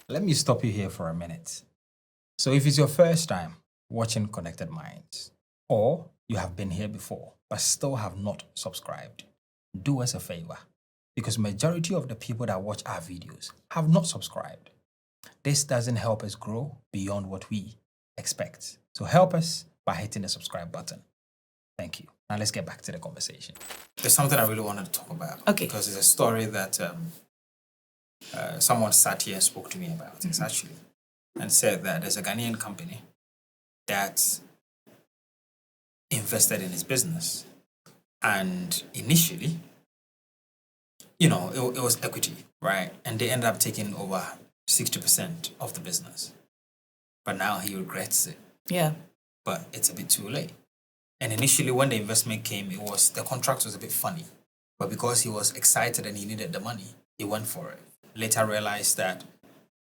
S2: Let me stop you here for a minute. So if it's your first time watching Konnected Minds, or you have been here before but still have not subscribed, do us a favor, because majority of the people that watch our videos have not subscribed. This doesn't help us grow beyond what we expect. So help us by hitting the subscribe button. Thank you. Now let's get back to the conversation. There's something I really wanted to talk about.
S1: Okay.
S2: Because it's a story that someone sat here and spoke to me about. It's actually, and said that there's a Ghanaian company that invested in his business. And initially, it was equity, right? And they ended up taking over 60% of the business. But now he regrets it.
S1: Yeah.
S2: But it's a bit too late. And initially, when the investment came, the contract was a bit funny. But because he was excited and he needed the money, he went for it. Later realized that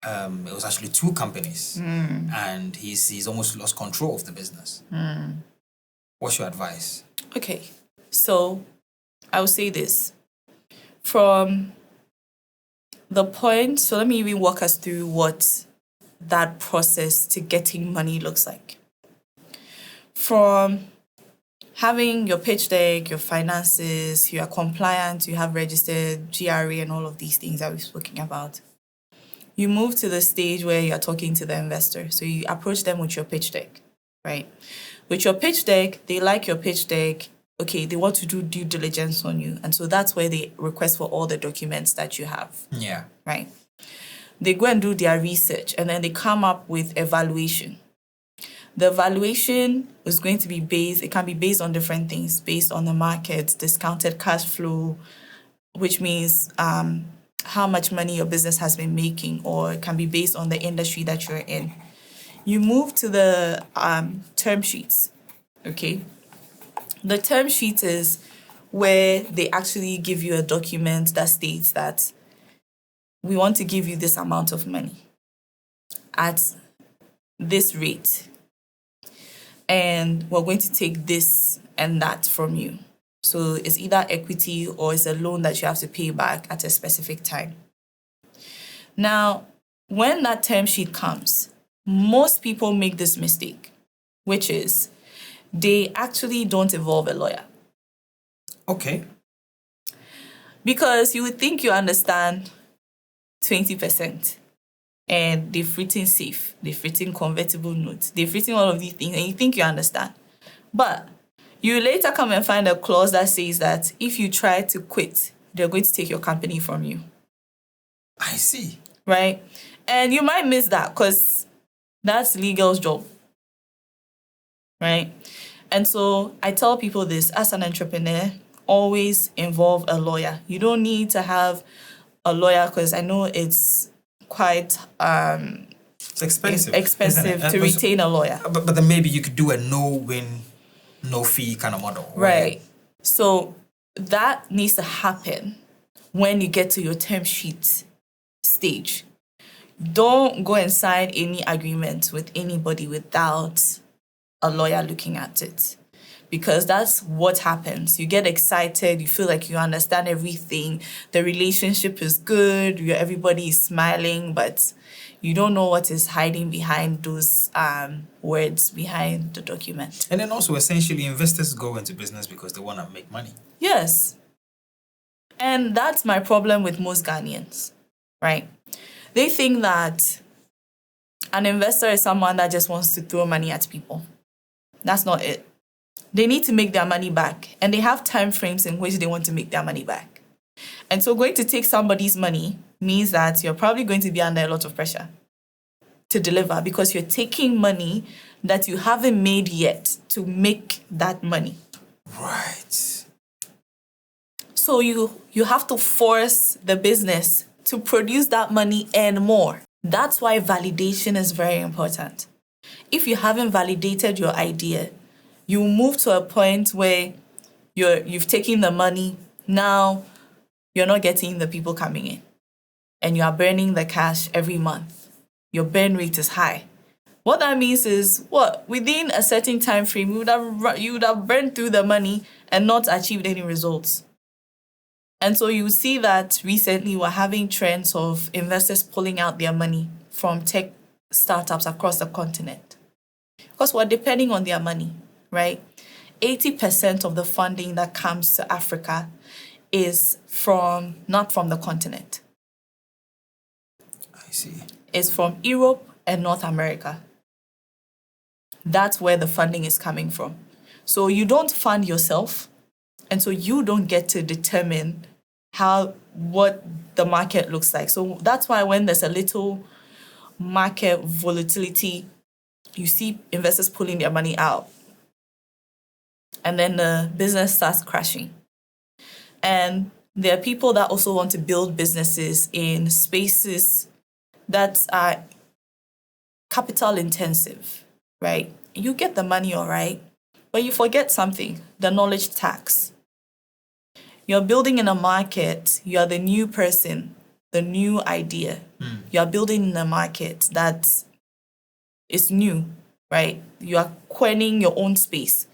S2: it was actually two companies. And he's almost lost control of the business. What's your advice?
S1: Okay. So I will say this. From the point, so let me even walk us through what that process to getting money looks like. From having your pitch deck, your finances, you are compliant, you have registered GRA and all of these things that we've spoken about. You move to the stage where you're talking to the investor. So you approach them with your pitch deck, right? With your pitch deck, they like your pitch deck. Okay, they want to do due diligence on you. And so that's where they request for all the documents that you have.
S2: Yeah.
S1: Right? They go and do their research and then they come up with a valuation. The valuation is going to be it can be based on different things, based on the market, discounted cash flow, which means how much money your business has been making, or it can be based on the industry that you're in. You move to the term sheets, okay? The term sheet is where they actually give you a document that states that we want to give you this amount of money at this rate. And we're going to take this and that from you. So it's either equity or it's a loan that you have to pay back at a specific time. Now, when that term sheet comes, most people make this mistake, which is they actually don't involve a lawyer.
S2: Okay.
S1: Because you would think you understand 20%. And they've written safe, they've written convertible notes, they've written all of these things, and you think you understand. But you later come and find a clause that says that if you try to quit, they're going to take your company from you.
S2: I see.
S1: Right? And you might miss that because that's legal's job. Right? And so I tell people this, as an entrepreneur, always involve a lawyer. You don't need to have a lawyer because I know it's quite
S2: It's expensive.
S1: expensive to retain a lawyer.
S2: But then maybe you could do a no-win, no-fee kind of model.
S1: Right. So that needs to happen when you get to your term sheet stage. Don't go and sign any agreement with anybody without a lawyer looking at it. Because that's what happens. You get excited, you feel like you understand everything, the relationship is good, everybody is smiling, but you don't know what is hiding behind those words behind the document.
S2: And then also, essentially, investors go into business because they want to make money.
S1: Yes. And that's my problem with most Ghanaians, right? They think that an investor is someone that just wants to throw money at people. That's not it. They need to make their money back, and they have time frames in which they want to make their money back. And so going to take somebody's money means that you're probably going to be under a lot of pressure to deliver because you're taking money that you haven't made yet to make that money.
S2: Right.
S1: So you have to force the business to produce that money and more. That's why validation is very important. If you haven't validated your idea, you move to a point where you've taken the money, now you're not getting the people coming in. And you are burning the cash every month. Your burn rate is high. What that means is, within a certain time frame, you would have burned through the money and not achieved any results. And so you see that recently we're having trends of investors pulling out their money from tech startups across the continent. Because we're depending on their money. Right? 80% of the funding that comes to Africa is not from the continent.
S2: I see.
S1: It's from Europe and North America. That's where the funding is coming from. So you don't fund yourself, and so you don't get to determine what the market looks like. So that's why when there's a little market volatility, you see investors pulling their money out. And then the business starts crashing. And there are people that also want to build businesses in spaces that are capital intensive, right? You get the money, all right, but you forget something, the knowledge tax. You're building in a market, you're the new person, the new idea. You're building in a market that is new, right? You are coining your own space.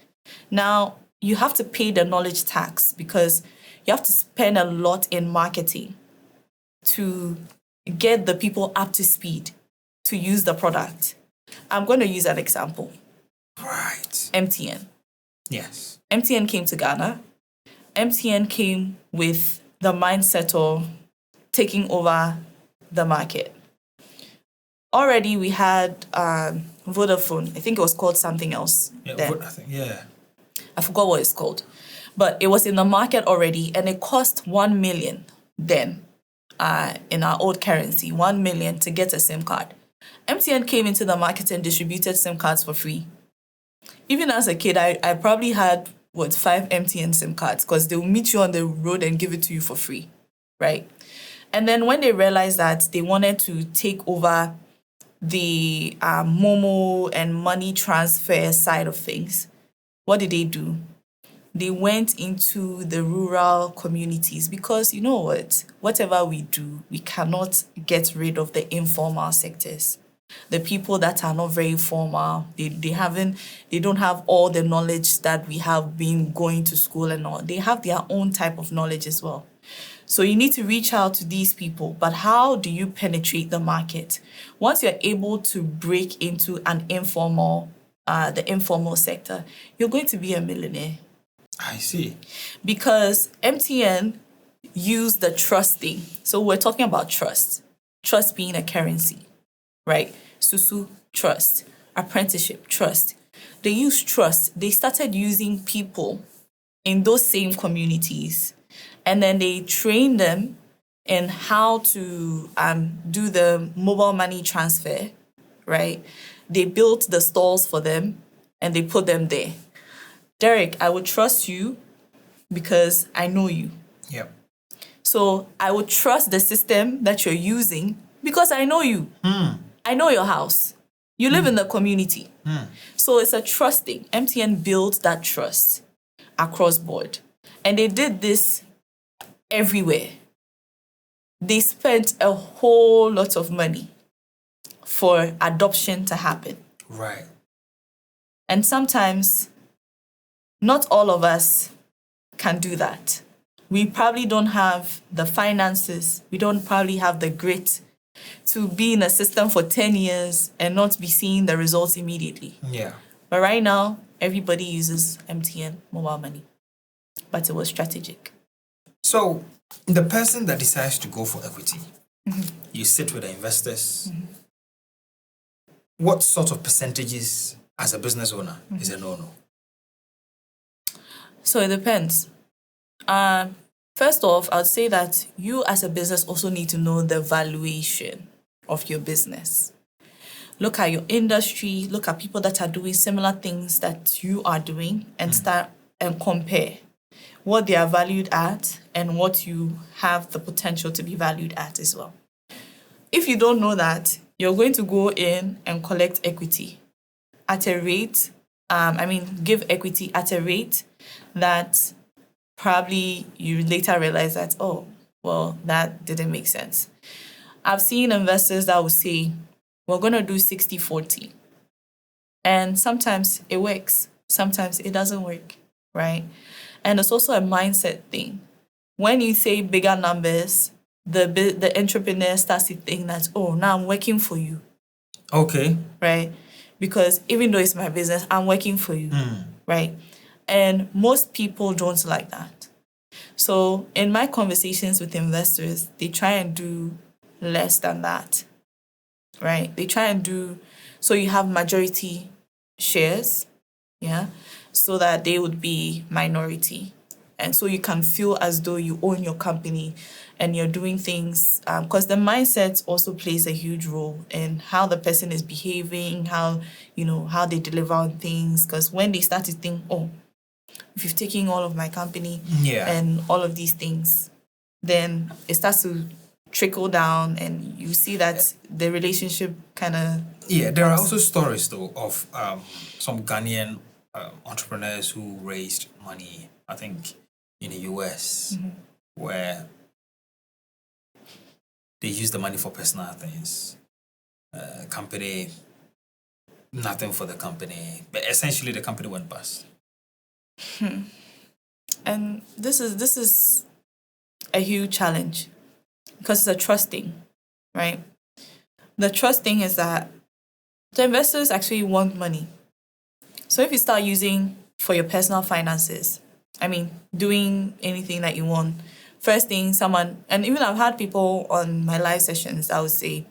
S1: Now, you have to pay the knowledge tax because you have to spend a lot in marketing to get the people up to speed to use the product. I'm going to use an example.
S2: Right.
S1: MTN.
S2: Yes.
S1: MTN came to Ghana. MTN came with the mindset of taking over the market. Already we had Vodafone. I think it was called something else. I forgot what it's called. But it was in the market already, and it cost 1 million then in our old currency, 1 million to get a SIM card. MTN came into the market and distributed SIM cards for free. Even as a kid, I probably had, 5 MTN SIM cards because they will meet you on the road and give it to you for free, right? And then when they realized that they wanted to take over the Momo and money transfer side of things, what did they do? They went into the rural communities because, you know what? Whatever we do, we cannot get rid of the informal sectors. The people that are not very formal, they don't have all the knowledge that we have been going to school and all. They have their own type of knowledge as well. So you need to reach out to these people. But how do you penetrate the market? Once you're able to break into the informal sector, you're going to be a millionaire.
S2: I see.
S1: Because MTN used the trust thing. So we're talking about trust. Trust being a currency, right? Susu, trust. Apprenticeship, trust. They use trust. They started using people in those same communities. And then they trained them in how to do the mobile money transfer, right? They built the stalls for them and they put them there. Derrick, I would trust you because I know you.
S2: Yep.
S1: So I would trust the system that you're using because I know you. I know your house. You live in the community. So it's a trust thing. MTN built that trust across board. And they did this everywhere. They spent a whole lot of money for adoption to happen.
S2: Right.
S1: And sometimes not all of us can do that. We probably don't have the finances. We don't probably have the grit to be in a system for 10 years and not be seeing the results immediately.
S2: Yeah.
S1: But right now, everybody uses MTN mobile money. But it was strategic.
S2: So the person that decides to go for equity, you sit with the investors. What sort of percentages as a business owner is a no-no?
S1: So it depends. First off, I'd say that you as a business also need to know the valuation of your business. Look at your industry, look at people that are doing similar things that you are doing and start and compare what they are valued at and what you have the potential to be valued at as well. If you don't know that, you're going to go in and collect equity at a rate, give equity at a rate that probably you later realize that, oh, well, that didn't make sense. I've seen investors that will say, we're going to do 60-40. And sometimes it works. Sometimes it doesn't work, right? And it's also a mindset thing. When you say bigger numbers, the entrepreneur starts to think that, oh, now I'm working for you.
S2: Okay.
S1: Right? Because even though it's my business, I'm working for you, right? And most people don't like that. So in my conversations with investors, they try and do less than that, right? They try and do, so you have majority shares, yeah, so that they would be minority. And so you can feel as though you own your company and you're doing things, because the mindset also plays a huge role in how the person is behaving, how they deliver on things. Because when they start to think, oh, if you've taken all of my company and all of these things, then it starts to trickle down and you see that the relationship kind of...
S2: Yeah, there are also stories, though, of some Ghanaian entrepreneurs who raised money, I think, in the US, where they used the money for personal things. Company, nothing for the company. But essentially, the company went bust.
S1: And this is a huge challenge because it's a trust thing, right? The trust thing is that the investors actually want money. So if you start using for your personal finances, doing anything that you want, first thing and even I've had people on my live sessions that would say,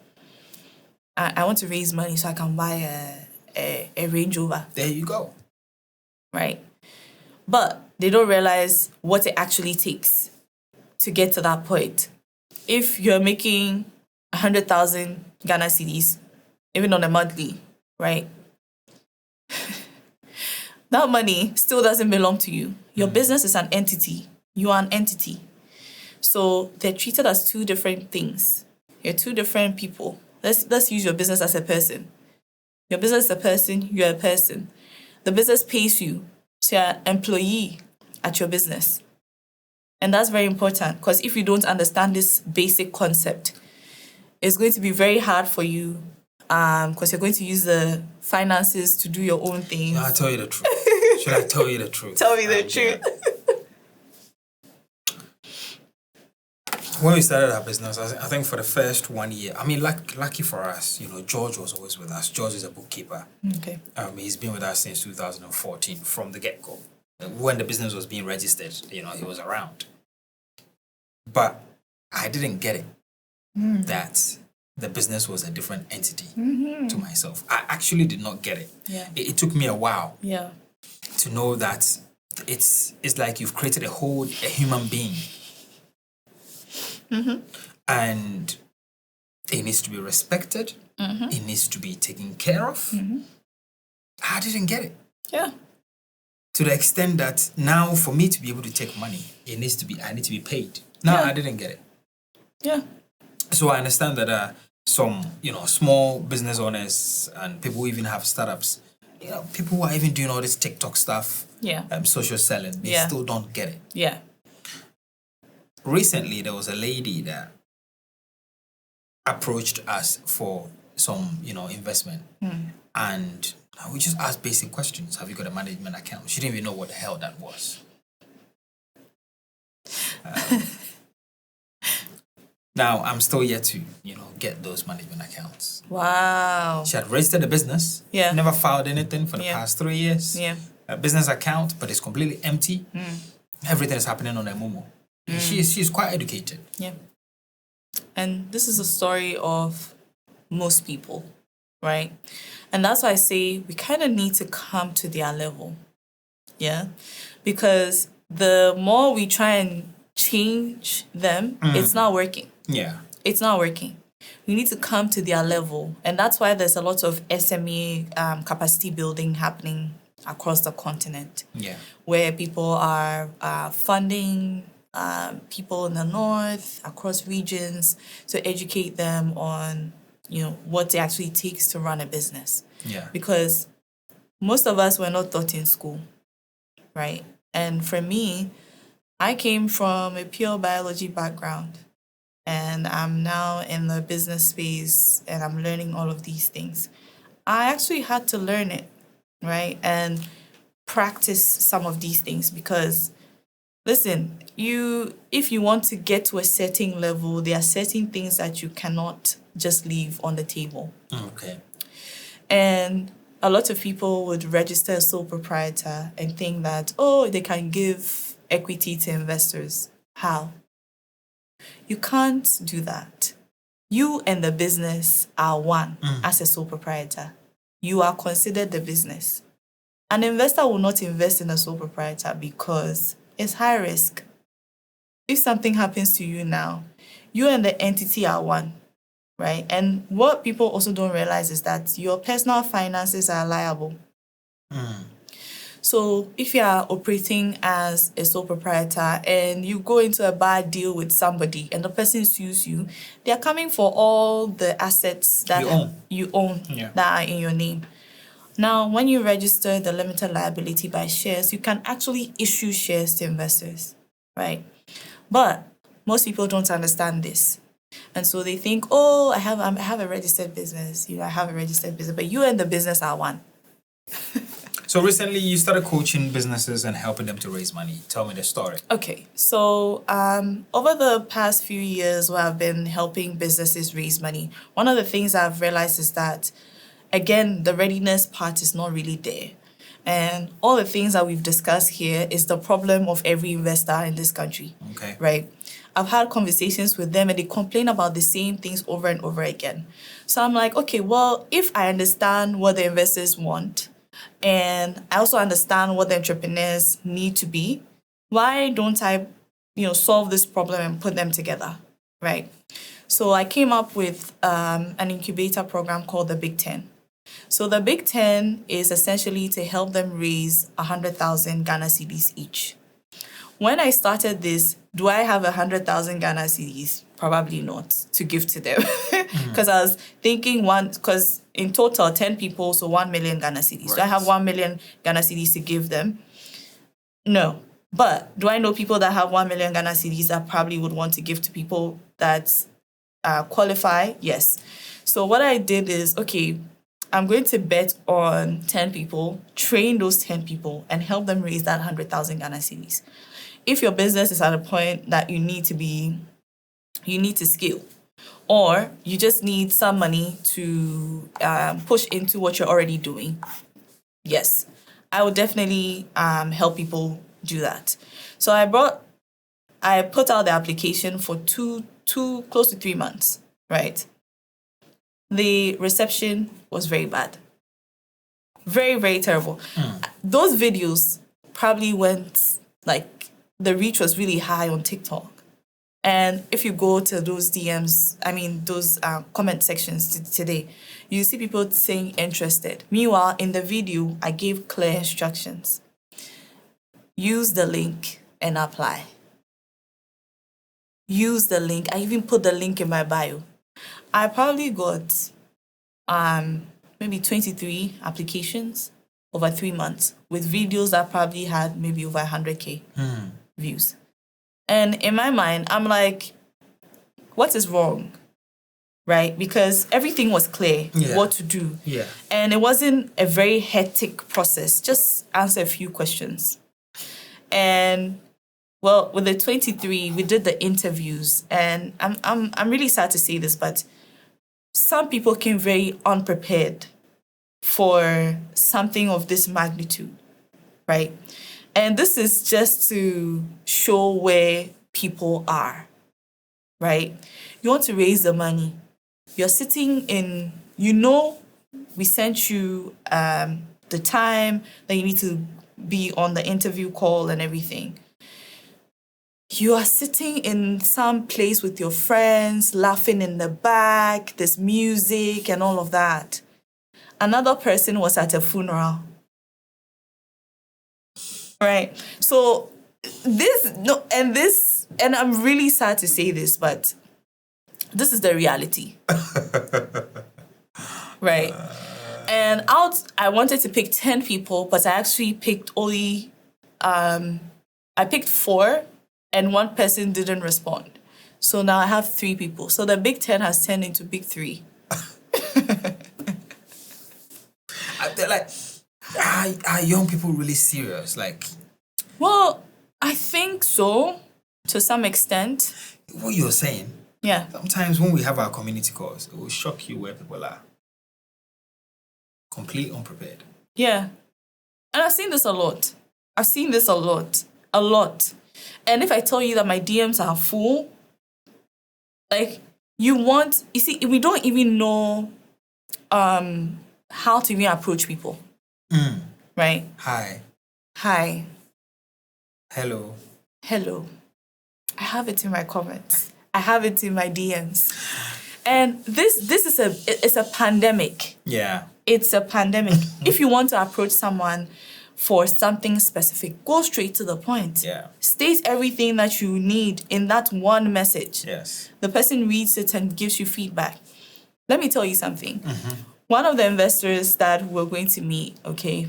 S1: I want to raise money so I can buy a Range Rover.
S2: There you go.
S1: Right? But they don't realize what it actually takes to get to that point. If you're making 100,000 Ghana cedis, even on a monthly, right? That money still doesn't belong to you. Your business is an entity. You are an entity. So they're treated as two different things. You're two different people. Let's use your business as a person. Your business is a person, you're a person. The business pays you. So you're an employee at your business. And that's very important because if you don't understand this basic concept, it's going to be very hard for you because you're going to use the finances to do your own things.
S2: I'll tell you the truth. Should I tell you the truth?
S1: Tell me the truth.
S2: When we started our business, I think for the first 1 year, lucky for us, George was always with us. George is a bookkeeper.
S1: Okay.
S2: He's been with us since 2014 from the get-go. when the business was being registered, he was around. But I didn't get it that the business was a different entity to myself. I actually did not get it.
S1: Yeah.
S2: It took me a while
S1: Yeah.
S2: to know that it's like you've created a human being. And it needs to be respected. It needs to be taken care of. I didn't get it.
S1: Yeah.
S2: To the extent that now for me to be able to take money, I need to be paid. No, I didn't get it.
S1: Yeah.
S2: So I understand that some, small business owners and people who even have startups, people who are even doing all this TikTok stuff, social selling, they still don't get it.
S1: Yeah.
S2: Recently, there was a lady that approached us for some, investment. And we just asked basic questions. Have you got a management account? She didn't even know what the hell that was. Now, I'm still yet to, get those management accounts.
S1: Wow.
S2: She had registered a business.
S1: Yeah.
S2: Never filed anything for the past 3 years.
S1: Yeah.
S2: A business account, but it's completely empty. Everything is happening on her Momo. She's quite educated.
S1: Yeah. And this is a story of most people, right? And that's why I say we kind of need to come to their level. Yeah. Because the more we try and change them, it's not working.
S2: Yeah.
S1: It's not working. We need to come to their level. And that's why there's a lot of SME capacity building happening across the continent.
S2: Yeah.
S1: Where people are funding people in the north, across regions, to educate them on, what it actually takes to run a business.
S2: Yeah.
S1: Because most of us were not taught in school, right? And for me, I came from a pure biology background. And I'm now in the business space and I'm learning all of these things. I actually had to learn it, right? And practice some of these things because, listen, if you want to get to a certain level, there are certain things that you cannot just leave on the table.
S2: Okay.
S1: And a lot of people would register as sole proprietor and think that, they can give equity to investors. How? You can't do that. You and the business are one as a sole proprietor. You are considered the business. An investor will not invest in a sole proprietor because it's high risk. If something happens to you now, you and the entity are one, right? And what people also don't realize is that your personal finances are liable. So if you are operating as a sole proprietor and you go into a bad deal with somebody and the person sues you, they are coming for all the assets that you own that are in your name. Now, when you register the limited liability by shares, you can actually issue shares to investors, right? But most people don't understand this. And so they think, I have a registered business. I have a registered business, but you and the business are one.
S2: So recently you started coaching businesses and helping them to raise money. Tell me the story.
S1: Okay, so over the past few years where I've been helping businesses raise money, one of the things I've realized is that, again, the readiness part is not really there. And all the things that we've discussed here is the problem of every investor in this country.
S2: Okay.
S1: Right? I've had conversations with them and they complain about the same things over and over again. So I'm like, okay, well, if I understand what the investors want, and I also understand what the entrepreneurs need to be, why don't I, solve this problem and put them together, right? So I came up with an incubator program called the Big 10. So the Big 10 is essentially to help them raise 100,000 Ghana cedis each. When I started this, do I have 100,000 Ghana cedis? Probably not, to give to them. Because I was thinking because in total, 10 people, so 1 million Ghana cedis. Right. Do I have 1 million Ghana cedis to give them? No. But do I know people that have 1 million Ghana cedis that probably would want to give to people that qualify? Yes. So what I did is, okay, I'm going to bet on 10 people, train those 10 people, and help them raise that 100,000 Ghana cedis. If your business is at a point that you need to scale, or you just need some money to push into what you're already doing, yes, I would definitely help people do that. So I put out the application for close to 3 months, right? The reception was very bad. Very, very terrible. Those videos probably went, like, the reach was really high on TikTok. And if you go to those DMs, those comment sections today, you see people saying interested. Meanwhile, in the video, I gave clear instructions. Use the link and apply. Use the link. I even put the link in my bio. I probably got maybe 23 applications over 3 months with videos that probably had maybe over 100K views. And in my mind, I'm like, what is wrong? Right? Because everything was clear what to do.
S2: Yeah.
S1: And it wasn't a very hectic process. Just answer a few questions. And well, with the 23, we did the interviews, and I'm really sad to say this, but some people came very unprepared for something of this magnitude, right? And this is just to show where people are, right? You want to raise the money. You're sitting in, we sent you the time that you need to be on the interview call and everything. You are sitting in some place with your friends, laughing in the back, there's music and all of that. Another person was at a funeral. Right. So and I'm really sad to say this, but this is the reality. Right. And I wanted to pick 10 people, but I actually picked only, I picked 4, and 1 person didn't respond. So now I have 3 people. So the big 10 has turned into big 3.
S2: Are young people really serious?
S1: Well, I think so, to some extent.
S2: What you're saying?
S1: Yeah.
S2: Sometimes when we have our community calls, it will shock you where people are. Completely unprepared.
S1: Yeah. And I've seen this a lot. A lot. And if I tell you that my DMs are full, you see, we don't even know how to even approach people. Right?
S2: Hi. Hello. I
S1: have it in my comments. I have it in my DMs. And this is a pandemic.
S2: Yeah.
S1: It's a pandemic. If you want to approach someone for something specific, go straight to the point.
S2: Yeah.
S1: State everything that you need in that one message.
S2: Yes.
S1: The person reads it and gives you feedback. Let me tell you something. One of the investors that we're going to meet, okay,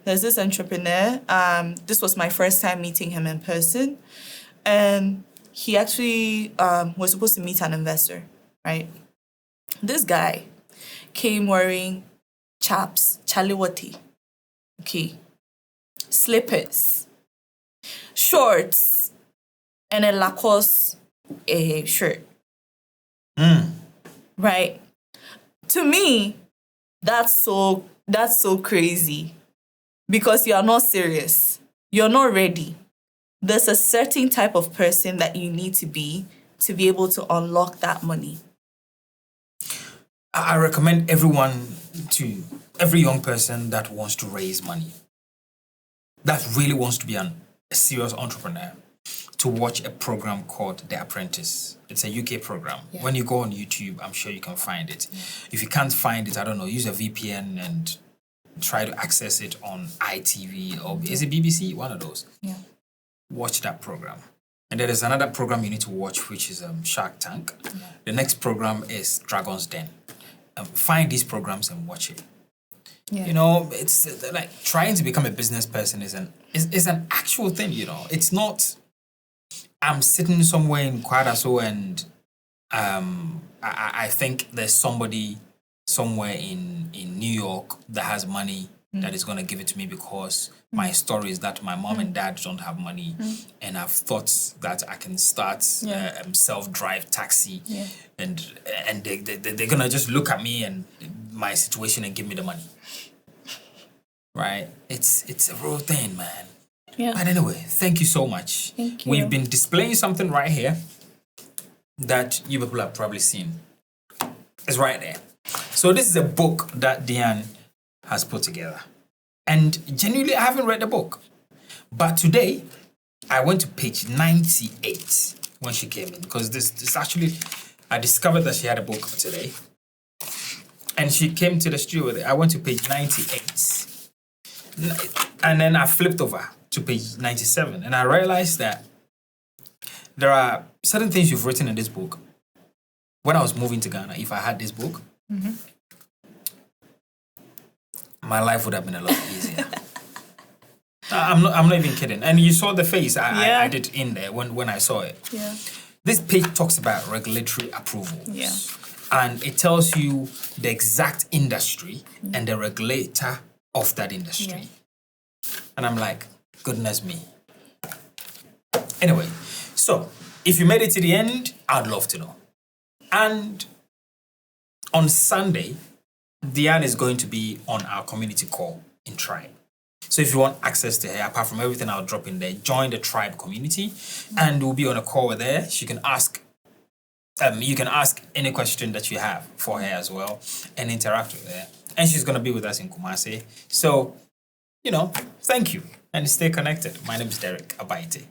S1: there's this entrepreneur. This was my first time meeting him in person. And he actually was supposed to meet an investor, right? This guy came wearing chaps, chaliwati, okay, slippers, shorts, and a Lacoste shirt. Right? To me, that's so crazy because you are not serious. You're not ready. There's a certain type of person that you need to be able to unlock that money.
S2: I recommend every young person that wants to raise money, that really wants to be a serious entrepreneur, to watch a program called The Apprentice. It's a UK program. Yeah. When you go on YouTube, I'm sure you can find it. Yeah. If you can't find it, I don't know, use a VPN and try to access it on ITV or is it BBC? One of those.
S1: Yeah.
S2: Watch that program. And there is another program you need to watch, which is Shark Tank. Yeah. The next program is Dragon's Den. Find these programs and watch it. Yeah. You know, it's like trying to become a business person is an actual thing, you know. It's not, I'm sitting somewhere in Kwadaso and I think there's somebody somewhere in New York that has money that is going to give it to me because my story is that my mom and dad don't have money and I've thought that I can start self-drive taxi and they're going to just look at me and my situation and give me the money. right? It's a real thing, man.
S1: Yeah.
S2: But anyway, thank you so much.
S1: Thank you.
S2: We've been displaying something right here that you people have probably seen. It's right there. So this is a book that Deanne has put together. And genuinely, I haven't read the book. But today, I went to page 98 when she came in. Because this actually, I discovered that she had a book today. And she came to the studio with it. I went to page 98. And then I flipped over to page 97. And I realized that there are certain things you've written in this book. When I was moving to Ghana, if I had this book, my life would have been a lot easier. I'm not even kidding. And you saw the face I did in there when I saw it.
S1: Yeah.
S2: This page talks about regulatory approvals.
S1: Yeah.
S2: And it tells you the exact industry and the regulator of that industry.
S1: Yeah.
S2: And I'm like, goodness me. Anyway, so if you made it to the end, I'd love to know. And on Sunday, Diane is going to be on our community call in Tribe. So if you want access to her, apart from everything I'll drop in there, join the Tribe community and we'll be on a call with her. She can ask, you can ask any question that you have for her as well and interact with her. And she's going to be with us in Kumasi. So, thank you and stay connected. My name is Derrick Abaitey.